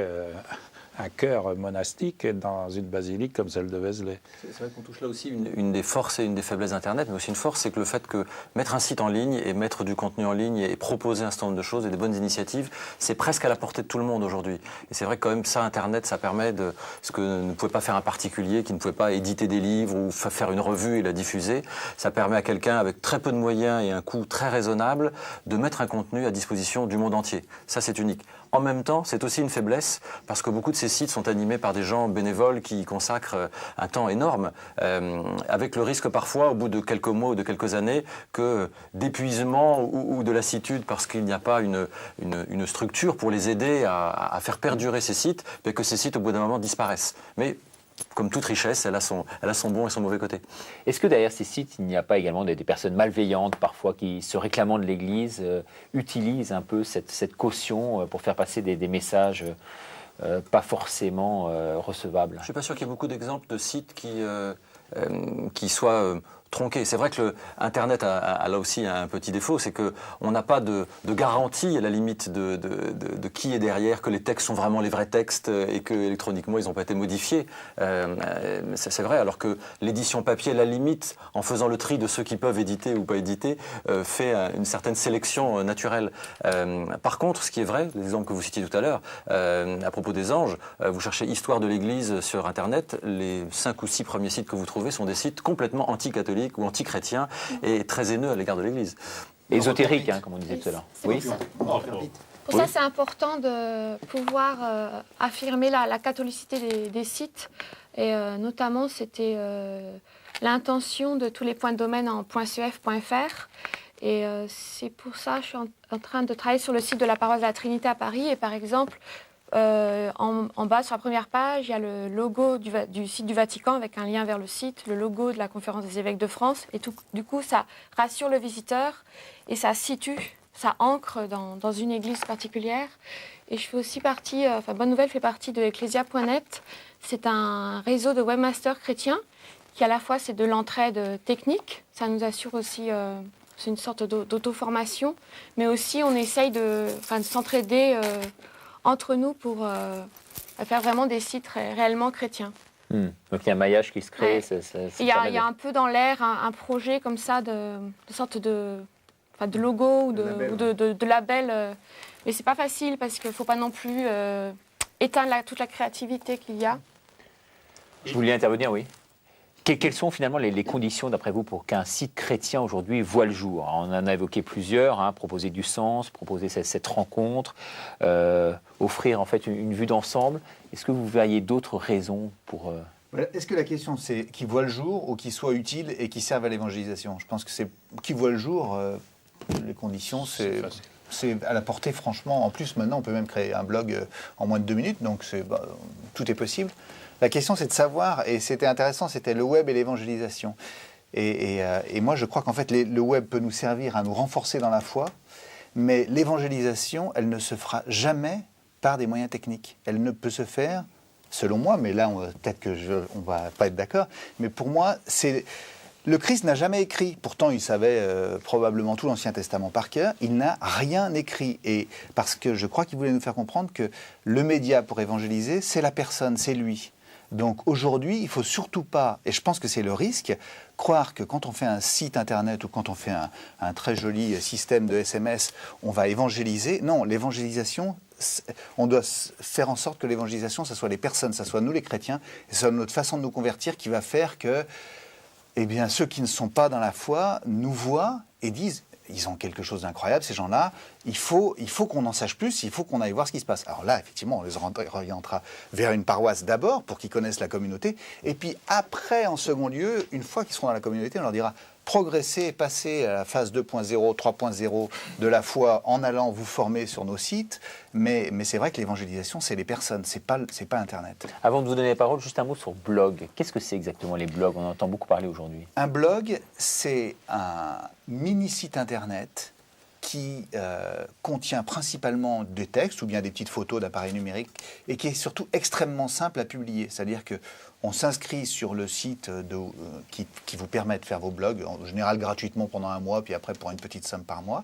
un chœur monastique dans une basilique comme celle de Vézelay. C'est vrai qu'on touche là aussi une des forces et une des faiblesses d'Internet, mais aussi une force, c'est que le fait que mettre un site en ligne et mettre du contenu en ligne et proposer un certain nombre de choses et des bonnes initiatives, c'est presque à la portée de tout le monde aujourd'hui. Et c'est vrai que quand même ça, Internet, ça permet de ce que ne pouvait pas faire un particulier, qui ne pouvait pas éditer des livres ou faire une revue et la diffuser. Ça permet à quelqu'un avec très peu de moyens et un coût très raisonnable de mettre un contenu à disposition du monde entier. Ça, c'est unique. En même temps, c'est aussi une faiblesse parce que beaucoup de ces sites sont animés par des gens bénévoles qui y consacrent un temps énorme, avec le risque parfois, au bout de quelques mois ou de quelques années, que d'épuisement ou de lassitude parce qu'il n'y a pas une structure pour les aider à faire perdurer ces sites, et que ces sites, au bout d'un moment, disparaissent. Mais comme toute richesse, elle a son bon et son mauvais côté. Est-ce que derrière ces sites, il n'y a pas également des personnes malveillantes, parfois, qui, se réclamant de l'Église, utilisent un peu cette caution pour faire passer des messages pas forcément recevables? Je ne suis pas sûr qu'il y ait beaucoup d'exemples de sites qui soient tronqués. C'est vrai que Internet a là aussi un petit défaut, c'est qu'on n'a pas de garantie à la limite de qui est derrière, que les textes sont vraiment les vrais textes et que électroniquement ils n'ont pas été modifiés. C'est vrai, alors que l'édition papier, à la limite, en faisant le tri de ceux qui peuvent éditer ou pas éditer, fait une certaine sélection naturelle. Par contre, ce qui est vrai, l'exemple que vous citiez tout à l'heure, à propos des anges, vous cherchez Histoire de l'Église sur Internet, les 5 ou 6 premiers sites que vous trouvez sont des sites complètement anti-catholiques ou anti-chrétiens et très haineux à l'égard de l'Église. Ésotérique, comme on disait tout à l'heure. Oui. Pour ça, c'est important de pouvoir affirmer la catholicité des sites. Et notamment, c'était l'intention de tous les points de domaine en .cef.fr. Et c'est pour ça que je suis en train de travailler sur le site de la paroisse de la Trinité à Paris. Et par exemple, en bas, sur la première page, il y a le logo du site du Vatican avec un lien vers le site, le logo de la Conférence des évêques de France. Et du coup, ça rassure le visiteur et ça situe, ça ancre dans une église particulière. Et je fais aussi partie, Bonne Nouvelle fait partie de Ecclesia.net. C'est un réseau de webmasters chrétiens qui, à la fois, c'est de l'entraide technique. Ça nous assure aussi, c'est une sorte d'auto-formation. Mais aussi, on essaye de s'entraider entre nous pour faire vraiment des sites réellement chrétiens. Donc il y a un maillage qui se crée. Ouais. Il y a un peu dans l'air un projet comme ça de sorte de logo ou de label. Mais c'est pas facile parce qu'il ne faut pas non plus éteindre toute la créativité qu'il y a. Vous vouliez intervenir, oui. Quelles sont finalement les conditions, d'après vous, pour qu'un site chrétien aujourd'hui voit le jour? On en a évoqué plusieurs, proposer du sens, proposer cette rencontre, offrir en fait une vue d'ensemble. Est-ce que vous voyez d'autres raisons pour... Est-ce que la question, c'est qu'il voit le jour ou qu'il soit utile et qu'il serve à l'évangélisation? Je pense que c'est qu'il voit le jour, les conditions, c'est à la portée, franchement. En plus, maintenant, on peut même créer un blog en moins de 2 minutes, donc tout est possible. La question, c'est de savoir, et c'était intéressant, c'était le web et l'évangélisation. Et moi, je crois qu'en fait, le web peut nous servir à nous renforcer dans la foi, mais l'évangélisation, elle ne se fera jamais par des moyens techniques. Elle ne peut se faire, selon moi, mais là, peut-être qu'on ne va pas être d'accord, mais pour moi, le Christ n'a jamais écrit. Pourtant, il savait probablement tout l'Ancien Testament par cœur. Il n'a rien écrit. Et parce que je crois qu'il voulait nous faire comprendre que le média pour évangéliser, c'est la personne, c'est lui. Donc aujourd'hui, il ne faut surtout pas, et je pense que c'est le risque, croire que quand on fait un site internet ou quand on fait un très joli système de SMS, on va évangéliser. Non, l'évangélisation, on doit faire en sorte que l'évangélisation, ça soit les personnes, ça soit nous les chrétiens, et ça soit notre façon de nous convertir qui va faire que ceux qui ne sont pas dans la foi nous voient et disent ils ont quelque chose d'incroyable, ces gens-là, il faut qu'on en sache plus, il faut qu'on aille voir ce qui se passe. Alors là, effectivement, on les orientera vers une paroisse d'abord pour qu'ils connaissent la communauté, et puis après, en second lieu, une fois qu'ils seront dans la communauté, on leur dira progresser, passer à la phase 2.0, 3.0 de la foi en allant vous former sur nos sites, mais c'est vrai que l'évangélisation, c'est les personnes, c'est pas Internet. Avant de vous donner la parole, juste un mot sur blog. Qu'est-ce que c'est exactement les blogs? On en entend beaucoup parler aujourd'hui. Un blog, c'est un mini-site Internet qui contient principalement des textes ou bien des petites photos d'appareils numériques et qui est surtout extrêmement simple à publier. C'est-à-dire qu'on s'inscrit sur le site qui vous permet de faire vos blogs, en général gratuitement pendant 1 mois, puis après pour une petite somme par mois.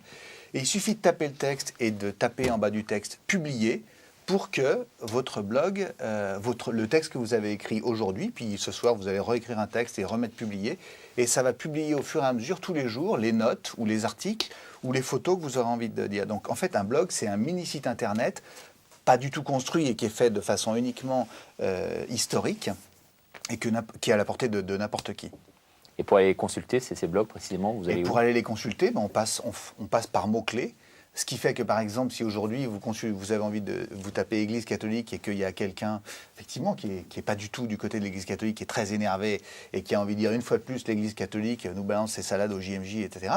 Et il suffit de taper le texte et de taper en bas du texte « Publier ». pour que votre blog, le texte que vous avez écrit aujourd'hui, puis ce soir vous allez réécrire un texte et remettre publier, et ça va publier au fur et à mesure tous les jours les notes ou les articles ou les photos que vous aurez envie de dire. Donc en fait un blog c'est un mini site internet, pas du tout construit et qui est fait de façon uniquement historique et qui est à la portée de n'importe qui. Et pour aller consulter ces blogs précisément, vous allez pour aller les consulter, on passe par mots-clés. Ce qui fait que, par exemple, si aujourd'hui vous avez envie de vous taper Église catholique et qu'il y a quelqu'un, effectivement, qui est pas du tout du côté de l'Église catholique, qui est très énervé et qui a envie de dire une fois de plus l'Église catholique nous balance ses salades au JMJ, etc.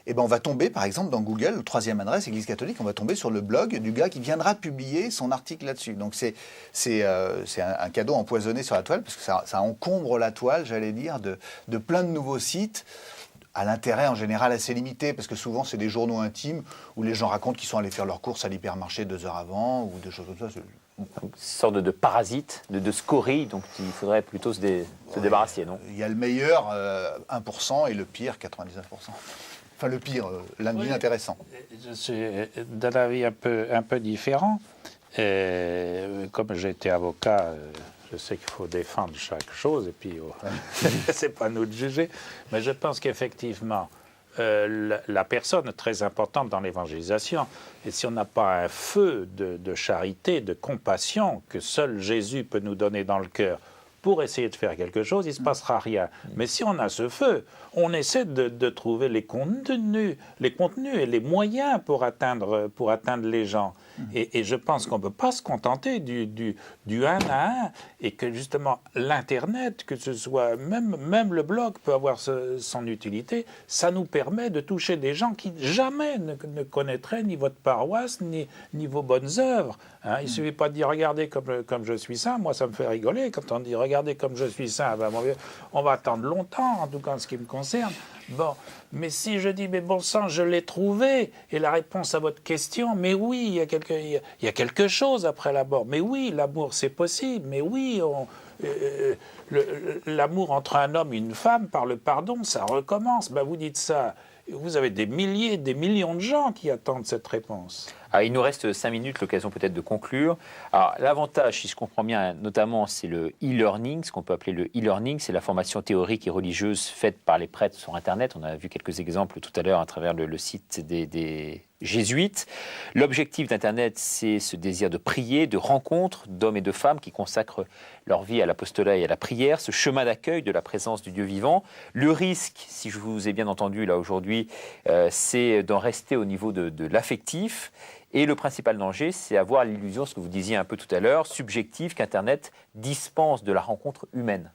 Et ben on va tomber, par exemple, dans Google, troisième adresse, Église catholique, on va tomber sur le blog du gars qui viendra publier son article là-dessus. Donc c'est un cadeau empoisonné sur la toile parce que ça encombre la toile, j'allais dire, de plein de nouveaux sites. À l'intérêt en général assez limité, parce que souvent c'est des journaux intimes où les gens racontent qu'ils sont allés faire leurs courses à l'hypermarché 2 heures avant, ou des choses comme ça. Une sorte de parasite, de scorie, donc il faudrait plutôt se débarrasser, non? Il y a le meilleur, 1%, et le pire, 99%. Enfin le pire, l'inintéressant. Je suis d'un avis un peu différent. Comme j'ai été avocat, je sais qu'il faut défendre chaque chose, et puis c'est pas à nous de juger. Mais je pense qu'effectivement, la personne est très importante dans l'évangélisation. Et si on n'a pas un feu de charité, de compassion que seul Jésus peut nous donner dans le cœur pour essayer de faire quelque chose, il ne se passera rien. Mais si on a ce feu, on essaie de trouver les contenus et les moyens pour atteindre les gens. Et je pense qu'on ne peut pas se contenter du 1 à 1, et que justement l'Internet, que ce soit même le blog peut avoir son utilité, ça nous permet de toucher des gens qui jamais ne connaîtraient ni votre paroisse, ni vos bonnes œuvres. Hein. Il ne suffit pas de dire « regardez comme je suis saint », moi ça me fait rigoler quand on dit « regardez comme je suis saint », ben, on va attendre longtemps, en tout cas en ce qui me concerne. Bon, mais si je dis, mais bon sang, je l'ai trouvé, et la réponse à votre question, mais oui, il y a quelque chose après la mort, mais oui, l'amour c'est possible, mais oui, l'amour entre un homme et une femme, par le pardon, ça recommence. Ben, vous dites ça, vous avez des milliers, des millions de gens qui attendent cette réponse. Alors, il nous reste 5 minutes, l'occasion peut-être de conclure. Alors, l'avantage, si je comprends bien, notamment, c'est le e-learning, ce qu'on peut appeler le e-learning, c'est la formation théorique et religieuse faite par les prêtres sur Internet. On a vu quelques exemples tout à l'heure à travers le site des jésuites. L'objectif d'Internet, c'est ce désir de prier, de rencontre d'hommes et de femmes qui consacrent leur vie à l'apostolat et à la prière, ce chemin d'accueil de la présence du Dieu vivant. Le risque, si je vous ai bien entendu là aujourd'hui, c'est d'en rester au niveau de l'affectif. Et le principal danger, c'est avoir l'illusion, ce que vous disiez un peu tout à l'heure, subjective, qu'Internet dispense de la rencontre humaine.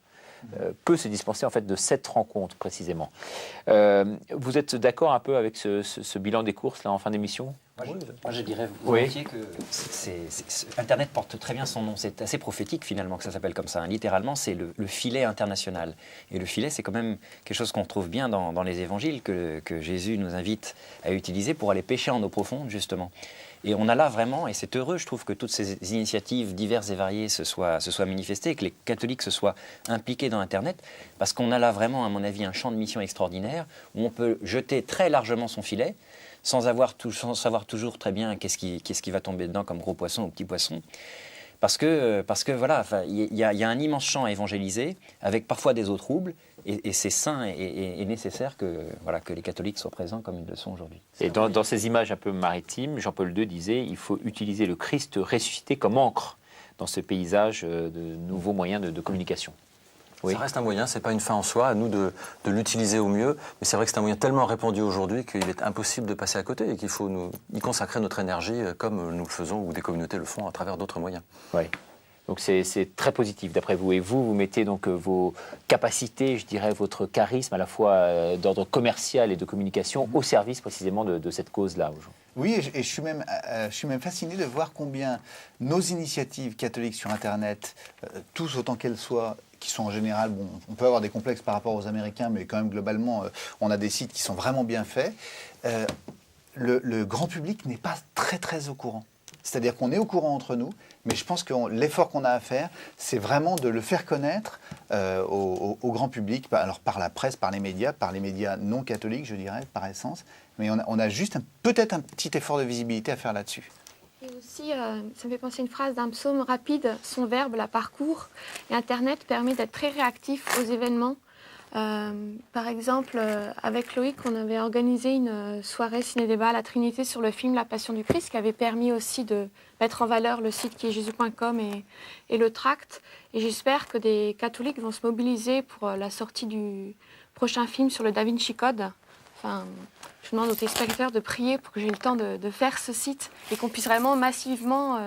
Peut se dispenser en fait de cette rencontre précisément. Vous êtes d'accord un peu avec ce bilan des courses là en fin d'émission? Moi, je dirais volontiers que Internet porte très bien son nom. C'est assez prophétique finalement que ça s'appelle comme ça. Littéralement, c'est le filet international. Et le filet, c'est quand même quelque chose qu'on trouve bien dans les évangiles que Jésus nous invite à utiliser pour aller pêcher en eau profonde justement. Et on a là vraiment, et c'est heureux, je trouve, que toutes ces initiatives diverses et variées se soient manifestées, que les catholiques se soient impliqués dans Internet, parce qu'on a là vraiment, à mon avis, un champ de mission extraordinaire, où on peut jeter très largement son filet, sans savoir toujours très bien qu'est-ce qui va tomber dedans comme gros poisson ou petit poisson. Parce que voilà, il y a un immense champ à évangéliser, avec parfois des eaux troubles, et c'est sain et nécessaire que les catholiques soient présents comme ils le sont aujourd'hui. Et dans ces images un peu maritimes, Jean-Paul II disait il faut utiliser le Christ ressuscité comme encre dans ce paysage de nouveaux moyens de communication. Oui. Ça reste un moyen, c'est pas une fin en soi, à nous de l'utiliser au mieux, mais c'est vrai que c'est un moyen tellement répandu aujourd'hui qu'il est impossible de passer à côté et qu'il faut y consacrer notre énergie comme nous le faisons ou des communautés le font à travers d'autres moyens. Oui. Donc c'est très positif d'après vous. Et vous mettez donc vos capacités, je dirais votre charisme à la fois d'ordre commercial et de communication au service précisément de cette cause-là aujourd'hui. Oui, et je suis même fasciné de voir combien nos initiatives catholiques sur Internet, tous autant qu'elles soient, qui sont en général, bon, on peut avoir des complexes par rapport aux Américains, mais quand même globalement, on a des sites qui sont vraiment bien faits. Le grand public n'est pas très au courant. C'est-à-dire qu'on est au courant entre nous, mais je pense que l'effort qu'on a à faire, c'est vraiment de le faire connaître au grand public, alors par la presse, par les médias non catholiques, je dirais, par essence. Mais on a juste peut-être un petit effort de visibilité à faire là-dessus. Et aussi, ça me fait penser à une phrase d'un psaume rapide, son verbe la parcourt. Et Internet permet d'être très réactif aux événements. Par exemple, avec Loïc, on avait organisé une soirée ciné-débat à la Trinité sur le film La Passion du Christ, qui avait permis aussi de mettre en valeur le site qui est jésus.com et le tract. Et j'espère que des catholiques vont se mobiliser pour la sortie du prochain film sur le Da Vinci Code. Enfin, je demande aux téléspectateurs de prier pour que j'ai le temps de faire ce site et qu'on puisse vraiment massivement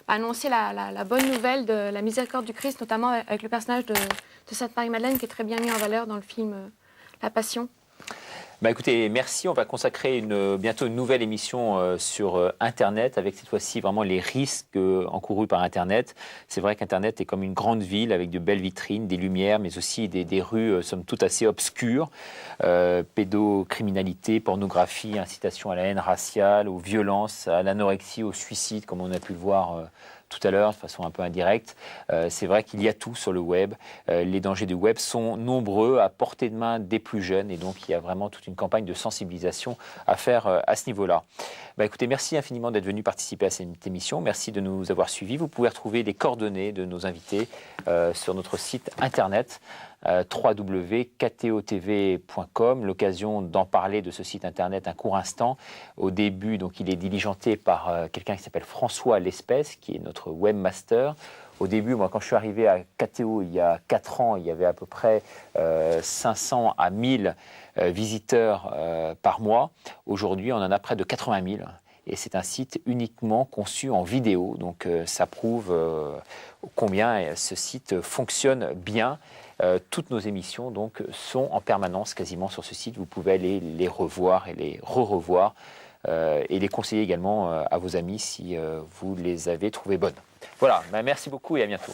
annoncer la bonne nouvelle de la miséricorde du Christ, notamment avec le personnage de Sainte Marie-Madeleine qui est très bien mis en valeur dans le film La Passion. Écoutez, merci. On va consacrer bientôt une nouvelle émission sur Internet, avec cette fois-ci vraiment les risques encourus par Internet. C'est vrai qu'Internet est comme une grande ville avec de belles vitrines, des lumières, mais aussi des rues, somme toute, assez obscures. Pédocriminalité, pornographie, incitation à la haine raciale, aux violences, à l'anorexie, au suicide, comme on a pu le voir tout à l'heure, de façon un peu indirecte. C'est vrai qu'il y a tout sur le web. Les dangers du web sont nombreux, à portée de main des plus jeunes, et donc il y a vraiment toute une campagne de sensibilisation à faire à ce niveau-là. Écoutez, merci infiniment d'être venu participer à cette émission. Merci de nous avoir suivis. Vous pouvez retrouver les coordonnées de nos invités sur notre site internet www.ktotv.com. L'occasion d'en parler de ce site internet un court instant. Au début, donc, il est diligenté par quelqu'un qui s'appelle François Lespèce, qui est notre webmaster. Au début, moi, quand je suis arrivé à KTO il y a 4 ans, il y avait à peu près 500 à 1000 visiteurs par mois. Aujourd'hui, on en a près de 80 000. Et c'est un site uniquement conçu en vidéo. Donc, ça prouve combien ce site fonctionne bien. Toutes nos émissions donc, sont en permanence quasiment sur ce site. Vous pouvez aller les revoir et les re-revoir et les conseiller également à vos amis si vous les avez trouvées bonnes. Voilà, merci beaucoup et à bientôt.